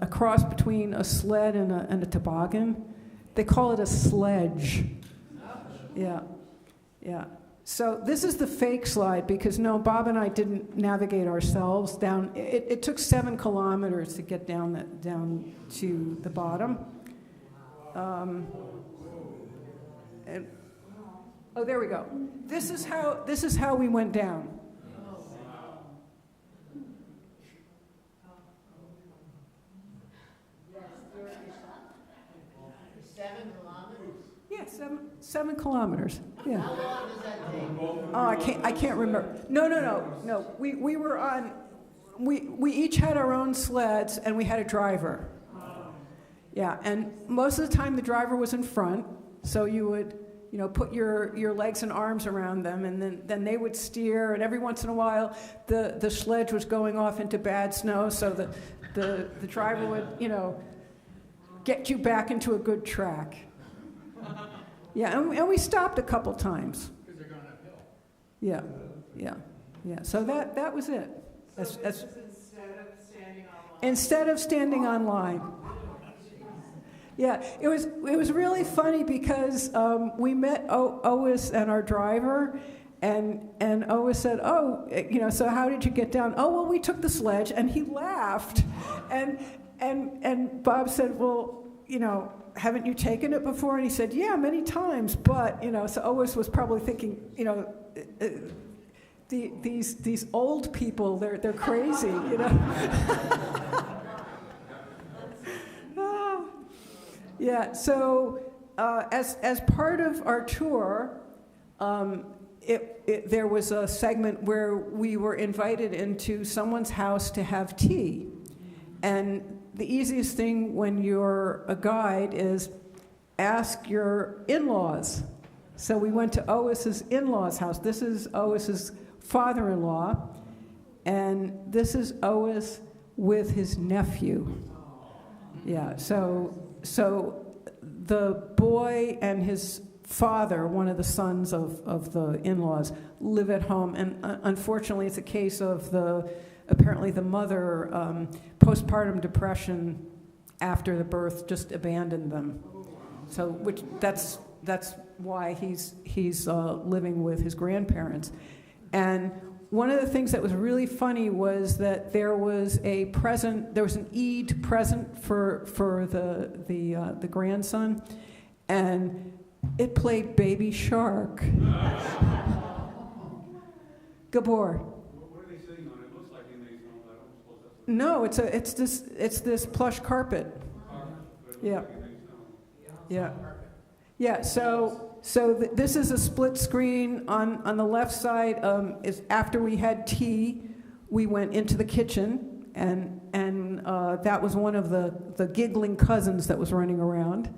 cross between a sled and a toboggan. They call it a sledge. Yeah. So this is the fake slide because Bob and I didn't navigate ourselves down. It took 7 kilometers to get down to the bottom. There we go. This is how we went down. 7 kilometers? Yeah, 7 kilometers. Yeah. How long does that take? Oh, I can't remember. No. We were on. We each had our own sleds and we had a driver. Yeah, and most of the time the driver was in front, so you would, put your legs and arms around them, and then they would steer. And every once in a while, the sledge was going off into bad snow, so the driver would, get you back into a good track. Yeah, and we stopped a couple times. Because they're going uphill. Yeah. So that was it. So this is instead of standing on instead of standing on line. Yeah, it was really funny because we met Otis and our driver, and Otis said, "Oh, so how did you get down?" "Oh, well, we took the sledge," and he laughed, and Bob said, "Well, haven't you taken it before?" And he said, "Yeah, many times, but so Otis was probably thinking, these old people, they're crazy, Yeah, so as part of our tour, there was a segment where we were invited into someone's house to have tea. And the easiest thing when you're a guide is ask your in-laws. So we went to Otis's in-laws' house. This is Otis's father-in-law, and this is Otis with his nephew. Yeah, so the boy and his father, one of the sons of the in-laws, live at home, and unfortunately it's a case of apparently the mother, postpartum depression after the birth, just abandoned them. So that's why he's living with his grandparents. And one of the things that was really funny was that there was an Eid present for the grandson, and it played Baby Shark. Gabor. What are they sitting on? It looks like inmates and all that. I don't suppose that's what No, it's this plush carpet. Yeah. Yeah. Yeah, this is a split screen. On the left side is after we had tea, we went into the kitchen, and that was one of the giggling cousins that was running around.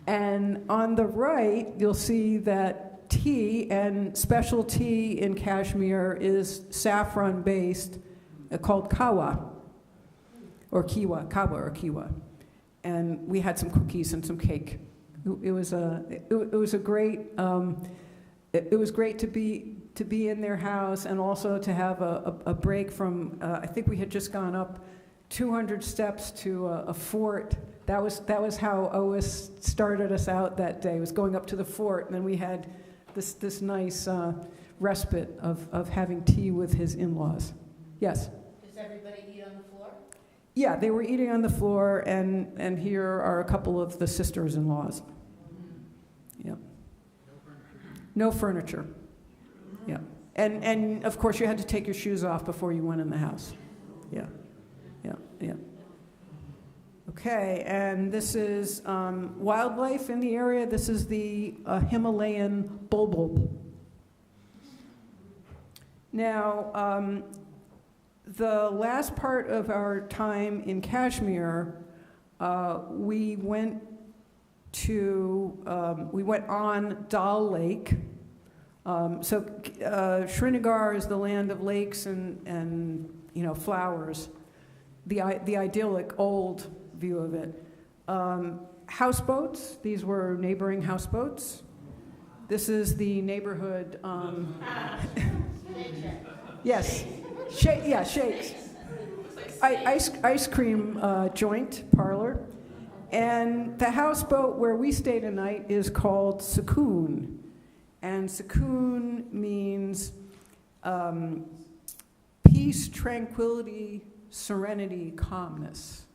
And on the right, you'll see that tea, and special tea in Kashmir is saffron-based, called kawa, or kiwa. And we had some cookies and some cake. It was great to be in their house, and also to have a break from. I think we had just gone up 200 steps to a fort. That was how Otis started us out that day. Was going up to the fort, and then we had this nice respite of having tea with his in-laws. Yes. Does everybody eat on the floor? Yeah, they were eating on the floor, and here are a couple of the sisters-in-laws. Yeah. No furniture. Yeah. And of course you had to take your shoes off before you went in the house. Yeah. Okay, and this is wildlife in the area. This is the Himalayan bulbul. Now, the last part of our time in Kashmir, we went on Dal Lake. Srinagar is the land of lakes and flowers. The idyllic old view of it. Houseboats. These were neighboring houseboats. This is the neighborhood. Yes. Shakes. Ice cream joint parlor. And the houseboat where we stayed a night is called Sukoon. And Sukoon means peace, tranquility, serenity, calmness.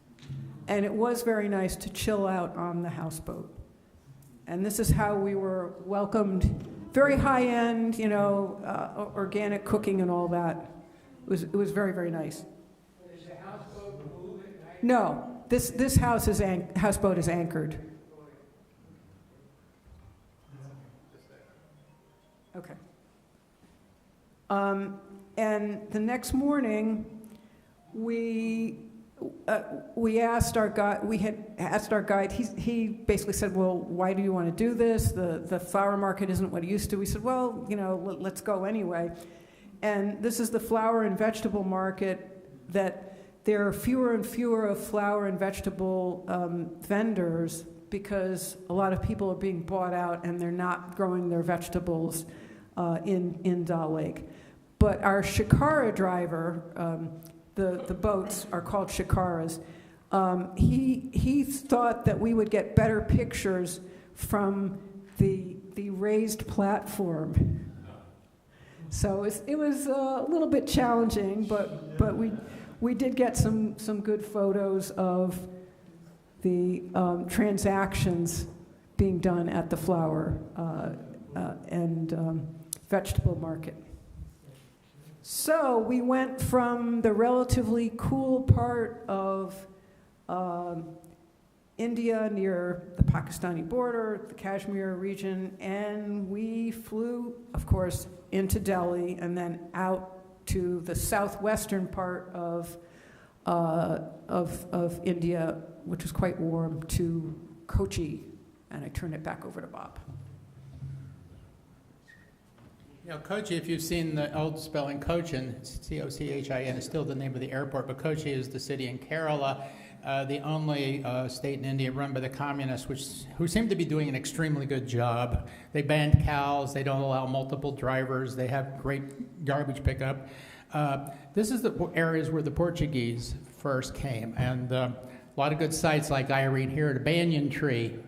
And it was very nice to chill out on the houseboat. And this is how we were welcomed. Very high-end, organic cooking and all that. It was very, very nice. Is the houseboat moving? No, this houseboat is anchored. Okay. And the next morning, we asked our guide. We had asked our guide. He basically said, "Well, why do you want to do this? The flower market isn't what it used to." We said, "Well, let's go anyway." And this is the flower and vegetable market. That there are fewer and fewer of flower and vegetable vendors because a lot of people are being bought out and they're not growing their vegetables in Dal Lake. But our shikara driver, the boats are called shikaras. He thought that we would get better pictures from the raised platform. So it was a little bit challenging, but we did get some good photos of the transactions being done at the flower and vegetable market. So we went from the relatively cool part of India near the Pakistani border, the Kashmir region, and we flew, of course, into Delhi and then out to the southwestern part of India, which was quite warm, to Kochi, and I turn it back over to Bob. You know, Kochi, if you've seen the old spelling Cochin, Cochin is still the name of the airport, but Kochi is the city in Kerala, the only state in India run by the communists, who seem to be doing an extremely good job. They banned cows, they don't allow multiple drivers, they have great garbage pickup. This is the areas where the Portuguese first came, and a lot of good sites like I read here, the banyan tree.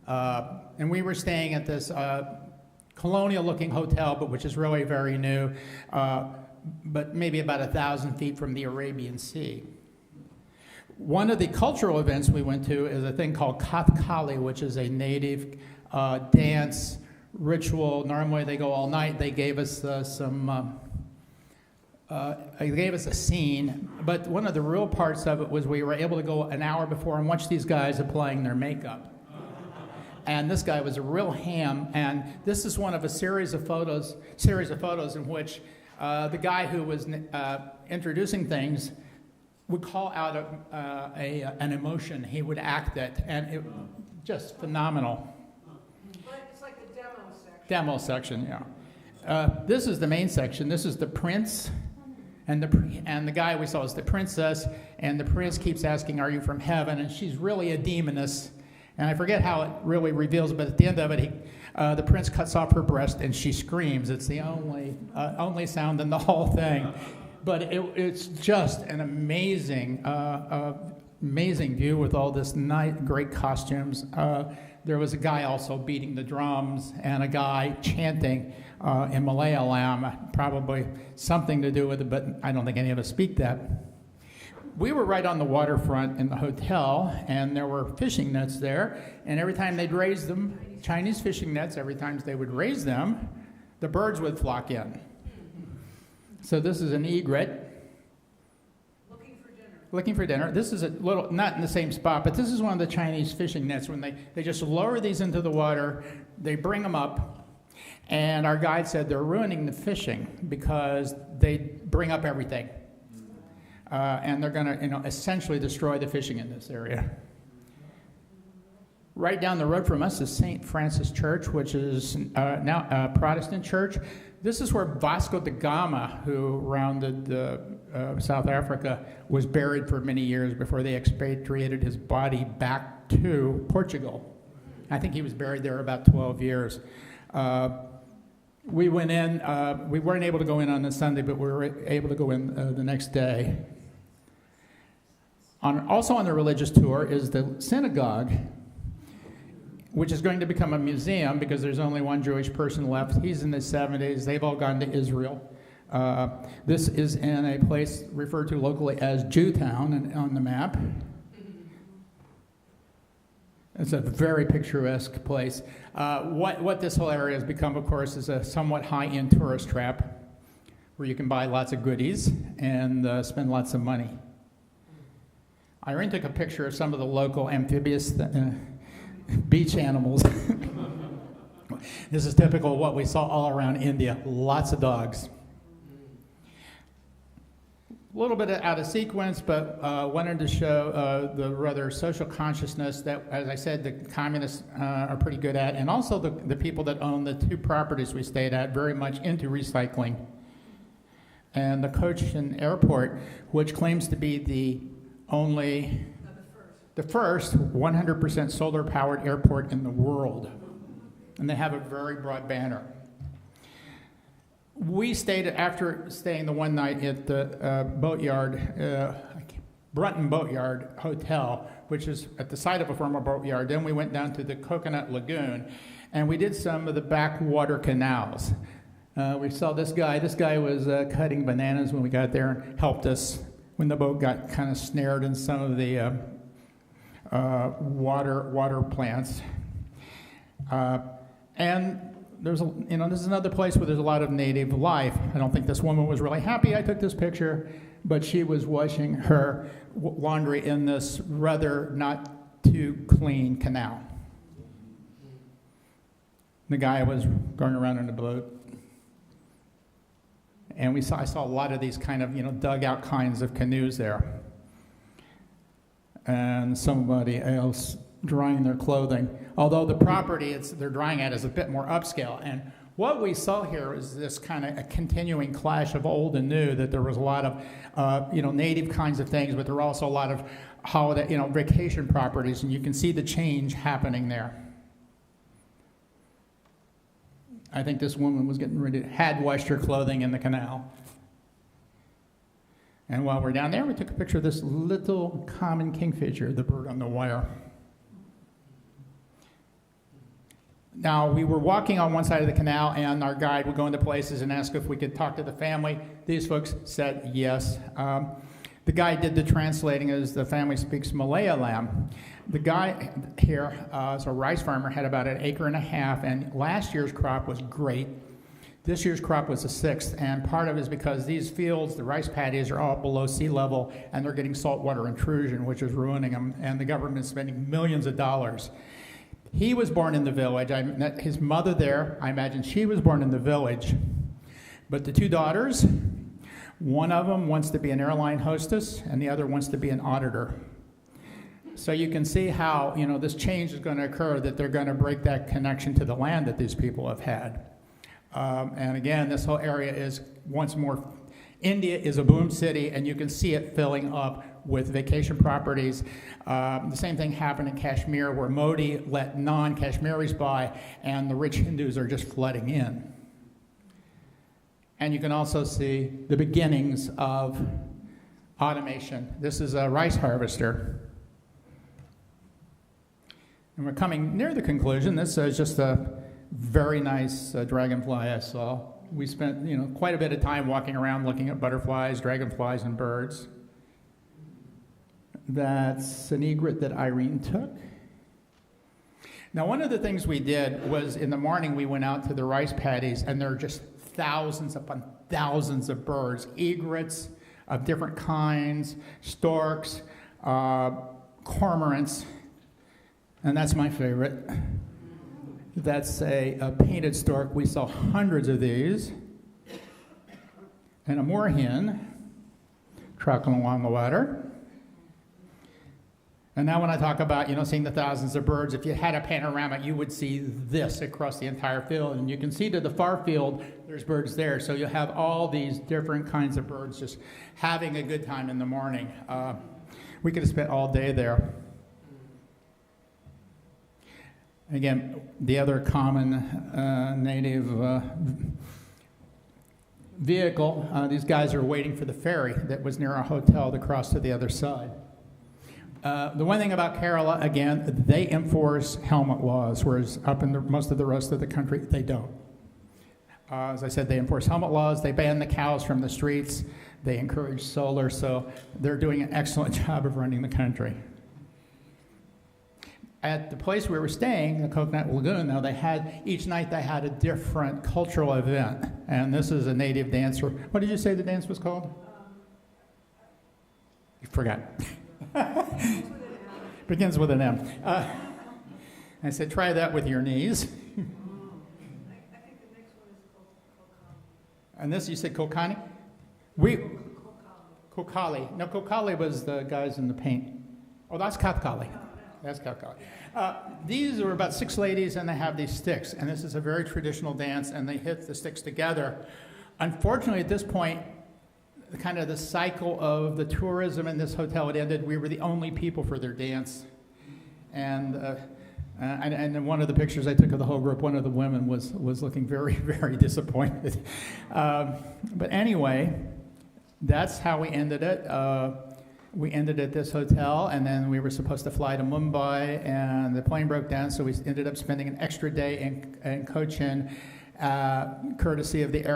And we were staying at this colonial-looking hotel, but which is really very new, but maybe about 1,000 feet from the Arabian Sea. One of the cultural events we went to is a thing called Kathakali, which is a native dance ritual. Normally they go all night. They gave us they gave us a scene, but one of the real parts of it was we were able to go an hour before and watch these guys applying their makeup. And this guy was a real ham, and this is one of a series of photos in which the guy who was introducing things would call out an emotion. He would act it, and it just phenomenal. But it's like the demo section. Demo section, yeah. This is the main section. This is the prince, and the guy we saw is the princess, and the prince keeps asking, "Are you from heaven?" And she's really a demoness. And I forget how it really reveals, but at the end of it, the prince cuts off her breast and she screams. It's the only sound in the whole thing. But it's just an amazing view with all this great costumes. There was a guy also beating the drums and a guy chanting in Malayalam, probably something to do with it, but I don't think any of us speak that. We were right on the waterfront in the hotel, and there were fishing nets there, and every time they'd raise them, Chinese fishing nets, every time they would raise them, the birds would flock in. So this is an egret. Looking for dinner. This is a little, not in the same spot, but this is one of the Chinese fishing nets. When they just lower these into the water, they bring them up, and our guide said they're ruining the fishing because they bring up everything. And they're going to, essentially destroy the fishing in this area. Right down the road from us is St. Francis Church, which is now a Protestant church. This is where Vasco da Gama, who rounded South Africa, was buried for many years before they expatriated his body back to Portugal. I think he was buried there about 12 years. We went in. We weren't able to go in on the Sunday, but we were able to go in the next day. Also on the religious tour is the synagogue, which is going to become a museum because there's only one Jewish person left. He's in his 70s. They've all gone to Israel. This is in a place referred to locally as Jewtown on the map. It's a very picturesque place. What this whole area has become, of course, is a somewhat high-end tourist trap where you can buy lots of goodies and spend lots of money. Irene took a picture of some of the local amphibious beach animals. This is typical of what we saw all around India. Lots of dogs. A little bit out of sequence, but wanted to show the rather social consciousness that, as I said, the communists are pretty good at, and also the people that own the two properties we stayed at, very much into recycling. And the Cochin Airport, which claims to be the first 100% solar-powered airport in the world. And they have a very broad banner. We stayed, after staying the one night at the boatyard, Brunton Boatyard Hotel, which is at the site of a former boatyard. Then we went down to the Coconut Lagoon, and we did some of the backwater canals. We saw this guy. This guy was cutting bananas when we got there and helped us when the boat got kind of snared in some of the water plants. And there's this is another place where there's a lot of native life. I don't think this woman was really happy I took this picture, but she was washing her laundry in this rather not too clean canal. The guy was going around in the boat. And I saw a lot of these kind of, dugout kinds of canoes there. And somebody else drying their clothing. Although the property they're drying at is a bit more upscale. And what we saw here is this kind of a continuing clash of old and new, that there was a lot of, native kinds of things, but there were also a lot of holiday, vacation properties, and you can see the change happening there. I think this woman was had washed her clothing in the canal. And while we're down there, we took a picture of this little common kingfisher, the bird on the wire. Now, we were walking on one side of the canal, and our guide would go into places and ask if we could talk to the family. These folks said yes. The guy did the translating as the family speaks Malayalam. The guy here is a rice farmer, had about 1.5 acres, and last year's crop was great. This year's crop was a sixth, and part of it is because these fields, the rice paddies, are all below sea level, and they're getting saltwater intrusion, which is ruining them, and the government's spending millions of dollars. He was born in the village. I met his mother there. I imagine she was born in the village. But the two daughters, one of them wants to be an airline hostess, and the other wants to be an auditor. So you can see how, this change is going to occur, that they're going to break that connection to the land that these people have had. And again, this whole area is, once more, India is a boom city, and you can see it filling up with vacation properties. The same thing happened in Kashmir, where Modi let non-Kashmiris buy, and the rich Hindus are just flooding in. And you can also see the beginnings of automation. This is a rice harvester. And we're coming near the conclusion. This is just a very nice dragonfly I saw. We spent, quite a bit of time walking around looking at butterflies, dragonflies, and birds. That's an egret that Irene took. Now, one of the things we did was in the morning we went out to the rice paddies, and there are just thousands upon thousands of birds, egrets of different kinds, storks, cormorants, and that's my favorite. That's a painted stork. We saw hundreds of these. And a moorhen trucking along the water. And now when I talk about, seeing the thousands of birds, if you had a panorama, you would see this across the entire field. And you can see to the far field, there's birds there. So you'll have all these different kinds of birds just having a good time in the morning. We could have spent all day there. Again, the other common native vehicle, these guys are waiting for the ferry that was near our hotel to cross to the other side. The one thing about Kerala, again, they enforce helmet laws, whereas up in most of the rest of the country, they don't. As I said, they enforce helmet laws. They ban the cows from the streets. They encourage solar, so they're doing an excellent job of running the country. At the place we were staying, the Coconut Lagoon, now each night they had a different cultural event, and this is a native dance. What did you say the dance was called? You forgot. Begins with an M. I said, try that with your knees. I think the next one is called And this, you said Kokani? Kokali. No, Kokali was the guys in the paint. Oh, that's Kathkali. That's Kathkali. These are about 6 ladies, and they have these sticks. And this is a very traditional dance, and they hit the sticks together. Unfortunately, at this point, kind of the cycle of the tourism in this hotel had ended. We were the only people for their dance. And And then one of the pictures I took of the whole group, one of the women was looking very, very disappointed. But anyway, that's how we ended it. We ended at this hotel, and then we were supposed to fly to Mumbai, and the plane broke down, so we ended up spending an extra day in Cochin, courtesy of the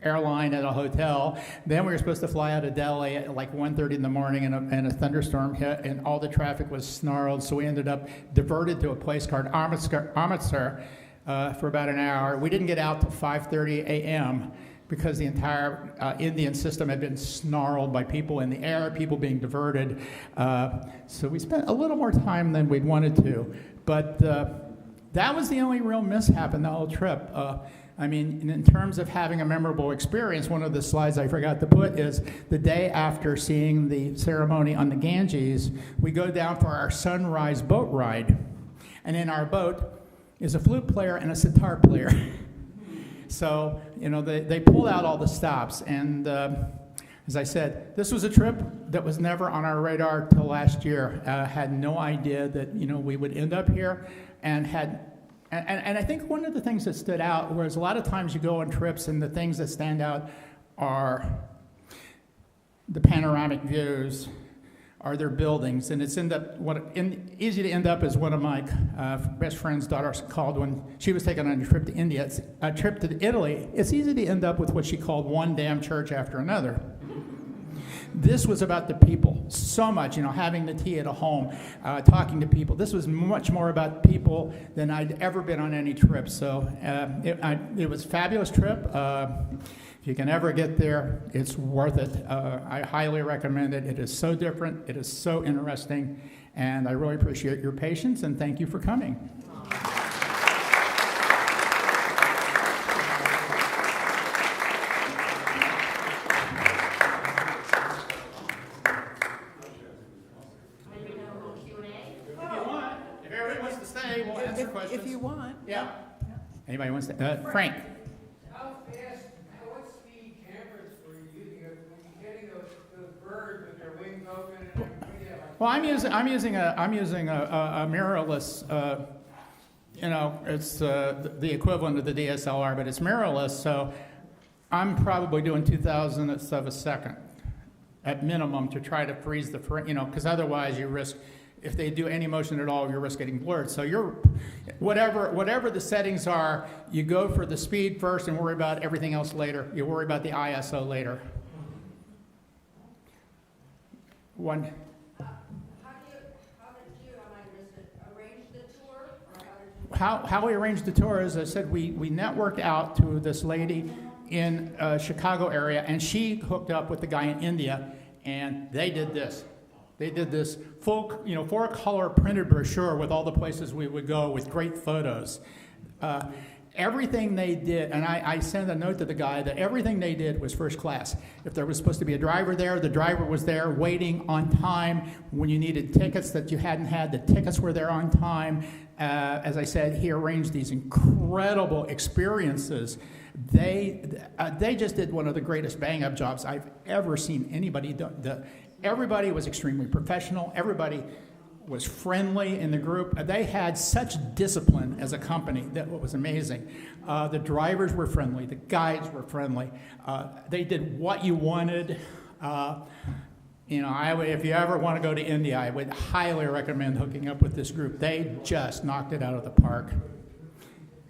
airline at a hotel. Then we were supposed to fly out of Delhi at like 1:30 in the morning, and a thunderstorm hit, and all the traffic was snarled, so we ended up diverted to a place called Amritsar for about an hour. We didn't get out till 5:30 a.m., because the entire Indian system had been snarled by people in the air, people being diverted. So we spent a little more time than we'd wanted to. But that was the only real mishap in the whole trip. I mean, in terms of having a memorable experience, one of the slides I forgot to put is the day after seeing the ceremony on the Ganges, we go down for our sunrise boat ride. And in our boat is a flute player and a sitar player. So, they pulled out all the stops, and as I said, this was a trip that was never on our radar till last year. Had no idea that, we would end up here, and I think one of the things that stood out was a lot of times you go on trips, and the things that stand out are the panoramic views, are their buildings, and it's easy to end up as one of my best friend's daughters called when she was taken on a trip to India. It's a trip to Italy. It's easy to end up with what she called one damn church after another. This was about the people so much, having the tea at a home, talking to people. This was much more about people than I'd ever been on any trip. So it was a fabulous trip. If you can ever get there, it's worth it. I highly recommend it. It is so different. It is so interesting. And I really appreciate your patience, and thank you for coming. If everybody wants to stay, we'll answer questions. If you want. Yeah. Anybody wants to? Frank. How fast, what speed cameras were you using when you're getting those birds with their wings open and everything? Well, I'm using a mirrorless. It's the equivalent of the DSLR, but it's mirrorless. So I'm probably doing 2,000ths of a second at minimum to try to freeze the frame. Because otherwise you risk. If they do any motion at all, you risk getting blurred. So you're, whatever the settings are, you go for the speed first and worry about everything else later. You worry about the ISO later. One. How did you, arrange the tour? Or How we arranged the tour is, I said, we networked out to this lady in Chicago area, and she hooked up with the guy in India, and they did this. They did this full, 4-color printed brochure with all the places we would go with great photos. Everything they did, and I sent a note to the guy that everything they did was first class. If there was supposed to be a driver there, the driver was there waiting on time. When you needed tickets that you hadn't had, the tickets were there on time. As I said, he arranged these incredible experiences. They just did one of the greatest bang-up jobs I've ever seen anybody do. Everybody was extremely professional. Everybody was friendly in the group. They had such discipline as a company that was amazing. The drivers were friendly. The guides were friendly. They did what you wanted. If you ever want to go to India, I would highly recommend hooking up with this group. They just knocked it out of the park.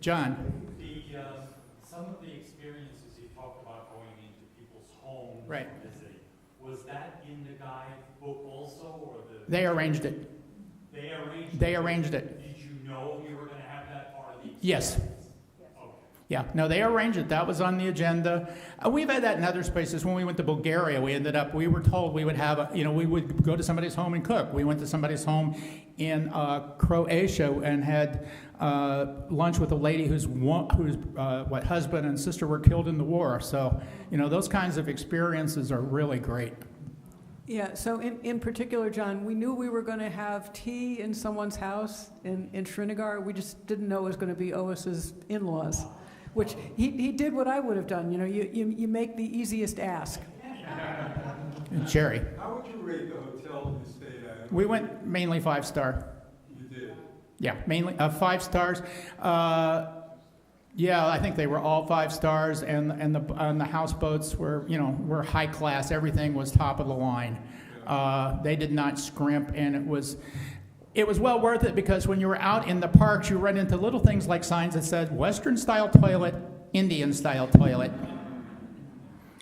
John. Some of the experiences you talked about going into people's homes, Right. Was that in the guidebook also, or They arranged it. They arranged it. Did you know you were going to have that part of the experience? Yes. Okay. Yeah, no, they arranged it. That was on the agenda. We've had that in other spaces. When we went to Bulgaria, we were told we would have, we would go to somebody's home and cook. We went to somebody's home in Croatia and had lunch with a lady whose husband and sister were killed in the war. So, those kinds of experiences are really great. Yeah, so in particular, John, we knew we were going to have tea in someone's house in Srinagar. We just didn't know it was going to be Owis's in-laws, which he did what I would have done. You make the easiest ask. And Jerry. How would you rate the hotel you stayed at? We went mainly 5-star. You did? Yeah, mainly 5 stars. Yeah, I think they were all 5 stars, and the houseboats were high class. Everything was top of the line. They did not scrimp, and it was well worth it, because when you were out in the parks, you run into little things like signs that said Western style toilet, Indian style toilet.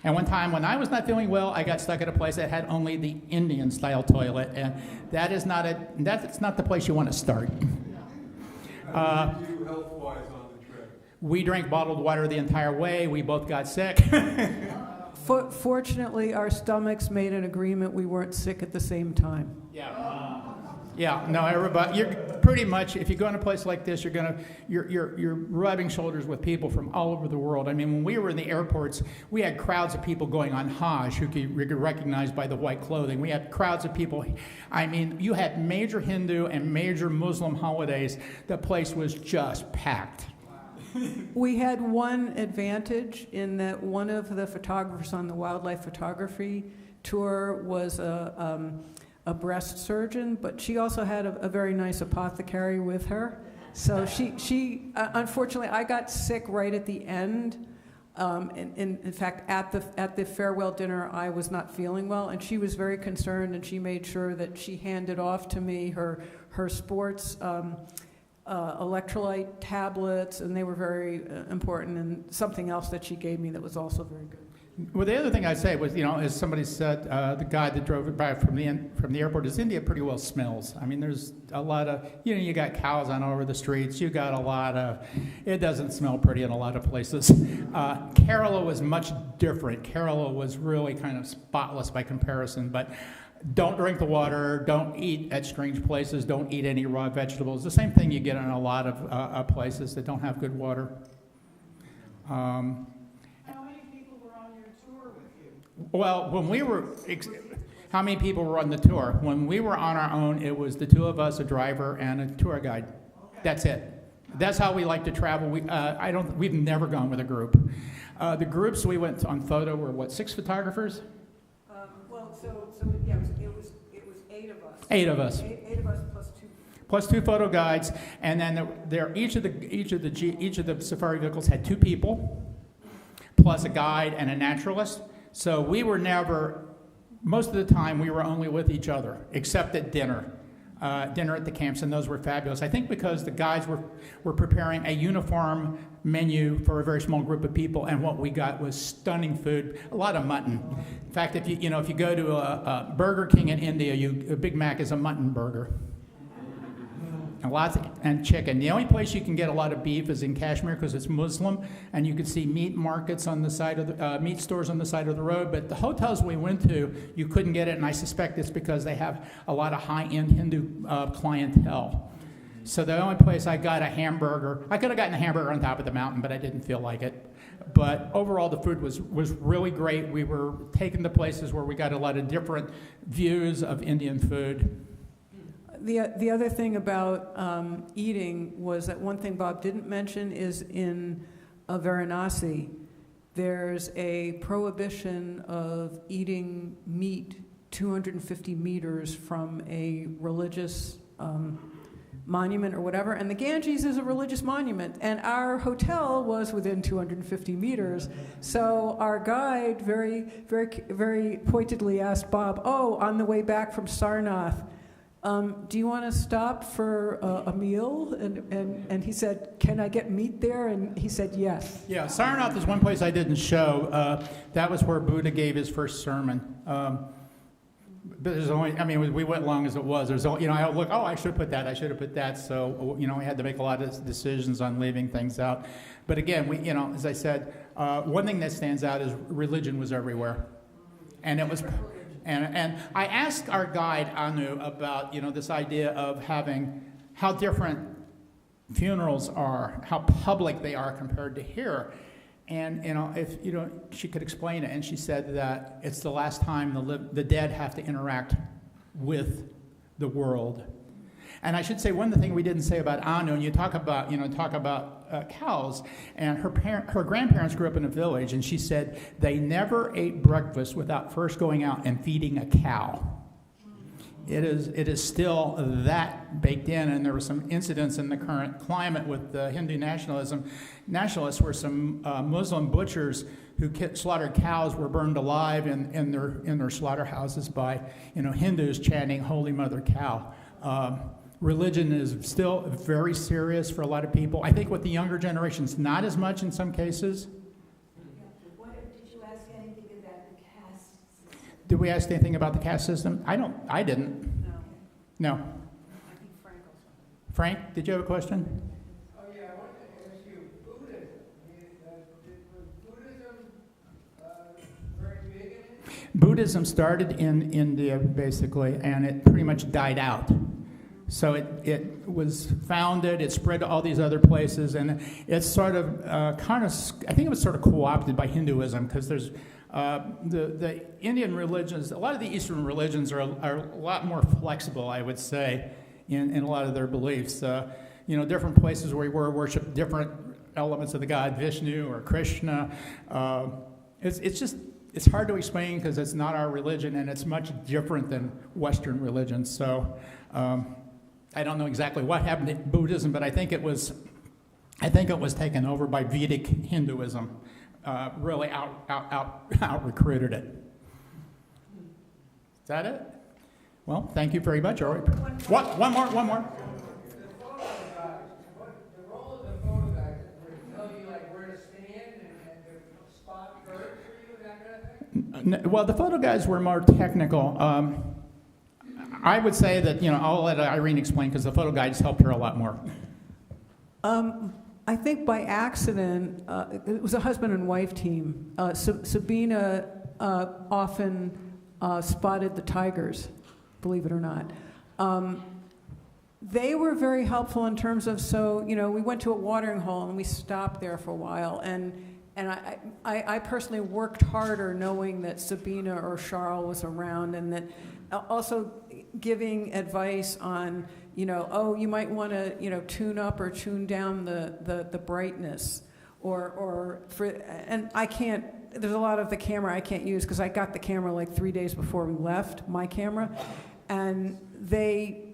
And one time when I was not feeling well, I got stuck at a place that had only the Indian style toilet, and that's not the place you want to start. How did you do health-wise on the trip? We drank bottled water the entire way. We both got sick. Fortunately, our stomachs made an agreement we weren't sick at the same time. Yeah, no, everybody. You're pretty much, if you go in a place like this, you're rubbing shoulders with people from all over the world. I mean, when we were in the airports, we had crowds of people going on Hajj who could recognize by the white clothing. We had crowds of people. I mean, you had major Hindu and major Muslim holidays. The place was just packed. We had one advantage in that one of the photographers on the wildlife photography tour was a breast surgeon, but she also had a very nice apothecary with her. So she unfortunately, I got sick right at the end. In fact, at the farewell dinner, I was not feeling well, and she was very concerned, and she made sure that she handed off to me her sports electrolyte tablets, and they were very important, and something else that she gave me that was also very good. Well, the other thing I'd say was, as somebody said, the guy that drove it by from the airport, is India pretty well smells. I mean, there's a lot of, you got cows on over the streets. You got a lot of, it doesn't smell pretty in a lot of places. Kerala was much different. Kerala was really kind of spotless by comparison, but don't drink the water, don't eat at strange places, don't eat any raw vegetables. The same thing you get in a lot of places that don't have good water. Well, when we were, how many people were on the tour? When we were on our own, it was the 2 of us, a driver and a tour guide. That's it. That's how we like to travel. We've never gone with a group. The groups we went on photo were 6 photographers? It was 8 of us. 8 of us. 8 of us plus 2. Plus 2 photo guides, and then each of the safari vehicles had 2 people, plus a guide and a naturalist. So we were never, most of the time, we were only with each other, except at dinner at the camps, and those were fabulous. I think because the guides were preparing a uniform menu for a very small group of people, and what we got was stunning food, a lot of mutton. In fact, if you go to a Burger King in India, a Big Mac is a mutton burger. And chicken. The only place you can get a lot of beef is in Kashmir because it's Muslim, and you can see meat markets on the side of the meat stores on the side of the road. But the hotels we went to, you couldn't get it, and I suspect it's because they have a lot of high-end Hindu clientele. So the only place I got a hamburger, I could have gotten a hamburger on top of the mountain, but I didn't feel like it. But overall, the food was really great. We were taken to places where we got a lot of different views of Indian food. The other thing about eating was that one thing Bob didn't mention is in Varanasi, there's a prohibition of eating meat 250 meters from a religious monument or whatever, and the Ganges is a religious monument, and our hotel was within 250 meters. So our guide very, very, very pointedly asked Bob, on the way back from Sarnath, do you want to stop for a meal? And he said, can I get meat there? And he said, yes. Yeah, Sarnath is one place I didn't show. That was where Buddha gave his first sermon. But there's only, we went long as it was. There's, I look, I should have put that. So, we had to make a lot of decisions on leaving things out. But again, as I said, one thing that stands out is religion was everywhere. And it was... And I asked our guide, Anu, about, this idea of how different funerals are, how public they are compared to here. And, if, she could explain it. And she said that it's the last time the dead have to interact with the world. And I should say one thing we didn't say about Anu, and you talk about cows, and her grandparents grew up in a village, and she said they never ate breakfast without first going out and feeding a cow. it is still that baked in, and there were some incidents in the current climate with Hindu nationalists where some Muslim butchers who slaughtered cows were burned alive in their slaughterhouses by Hindus chanting "Holy Mother Cow." Religion is still very serious for a lot of people. I think with the younger generations, not as much in some cases. Did you ask anything about the caste system? Did we ask anything about the caste system? I didn't. No. I think Frank also. Frank, did you have a question? Oh, yeah, I wanted to ask you, Buddhism. Was Buddhism very big in it? Buddhism started in India, basically, and it pretty much died out. So it was founded, it spread to all these other places, and it's sort of I think it was sort of co-opted by Hinduism, because there's the Indian religions, a lot of the Eastern religions are a lot more flexible, I would say, in a lot of their beliefs. Different places where we worship different elements of the god, Vishnu or Krishna. It's hard to explain because it's not our religion, and it's much different than Western religion. So I don't know exactly what happened to Buddhism, but I think it was taken over by Vedic Hinduism. Really out recruited it. Is that it? Well, thank you very much. All right. What? One more. The photo guys, the role of the photo guys, where to tell you like where to stand and to spot birds for you and that kind of thing? Well, the photo guys were more technical. I would say that, I'll let Irene explain because the photo guides helped her a lot more. I think by accident, it was a husband and wife team. Sabina often spotted the tigers, believe it or not. They were very helpful in terms of, we went to a watering hole and we stopped there for a while. And I personally worked harder knowing that Sabina or Charles was around, and that also giving advice on, you might want to, tune up or tune down the brightness, and I can't. There's a lot of the camera I can't use because I got the camera like 3 days before we left, my camera, and they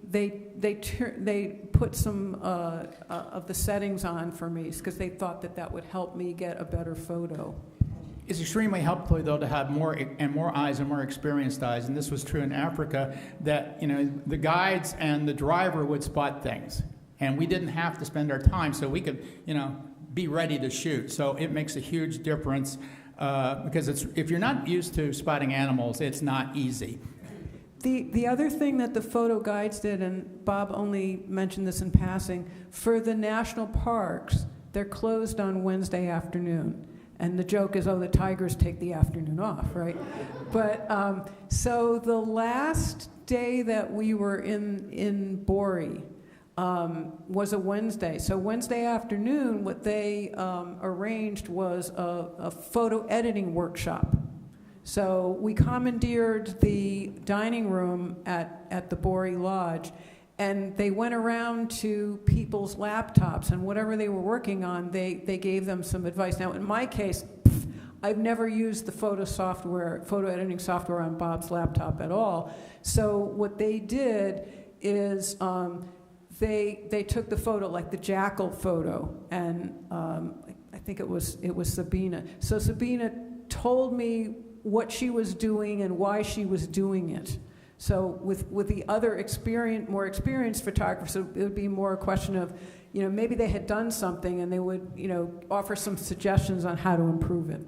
put some of the settings on for me because they thought that would help me get a better photo. It's extremely helpful, though, to have more eyes and more experienced eyes, and this was true in Africa, that, the guides and the driver would spot things, and we didn't have to spend our time, so we could, be ready to shoot. So it makes a huge difference, because if you're not used to spotting animals, it's not easy. The other thing that the photo guides did, and Bob only mentioned this in passing, for the national parks, they're closed on Wednesday afternoon. And the joke is, the tigers take the afternoon off, right? But so the last day that we were in Bori was a Wednesday. So Wednesday afternoon, what they arranged was a photo editing workshop. So we commandeered the dining room at the Bori Lodge, and they went around to people's laptops, and whatever they were working on, they gave them some advice. Now, in my case, I've never used the photo editing software on Bob's laptop at all. So what they did is they took the photo, like the jackal photo, and I think it was Sabina. So Sabina told me what she was doing and why she was doing it. So with the other more experienced photographers, it would be more a question of, maybe they had done something and they would, offer some suggestions on how to improve it.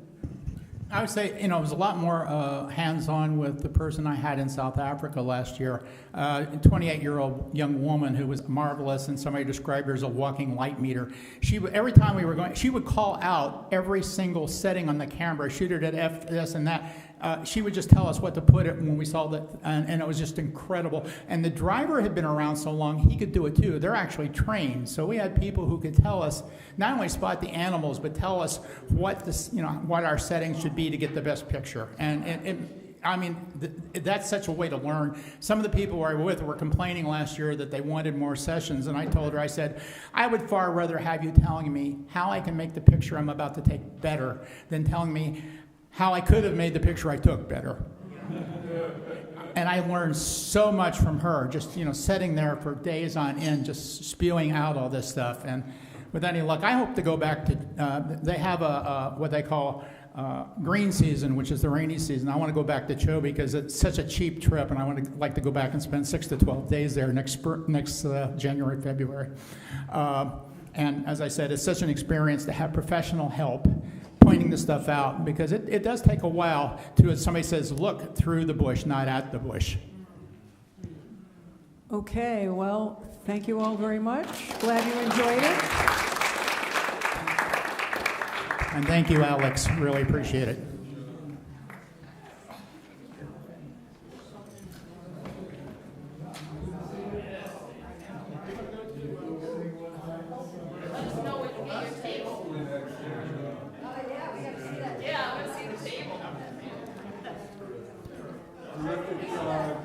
I would say, it was a lot more hands-on with the person I had in South Africa last year, a 28-year-old young woman who was marvelous, and somebody described her as a walking light meter. Every time we were going, she would call out every single setting on the camera, shoot it at F, this and that. She would just tell us what to put it when we saw that, and it was just incredible. And the driver had been around so long, he could do it too. They're actually trained. So we had people who could tell us, not only spot the animals, but tell us what our settings should be to get the best picture. And that's such a way to learn. Some of the people I were with were complaining last year that they wanted more sessions, and I told her, I said, I would far rather have you telling me how I can make the picture I'm about to take better than telling me how I could have made the picture I took better. and I learned so much from her, just, sitting there for days on end, just spewing out all this stuff. And with any luck, I hope to go back to, they have what they call green season, which is the rainy season. I want to go back to Cho because it's such a cheap trip, and I want to like to go back and spend 6 to 12 days there next January, February. And as I said, it's such an experience to have professional help pointing the stuff out, because it does take a while to, as somebody says, look through the bush, not at the bush. Okay, well, thank you all very much. Glad you enjoyed it. And thank you, Alex. Really appreciate it. Terrific job.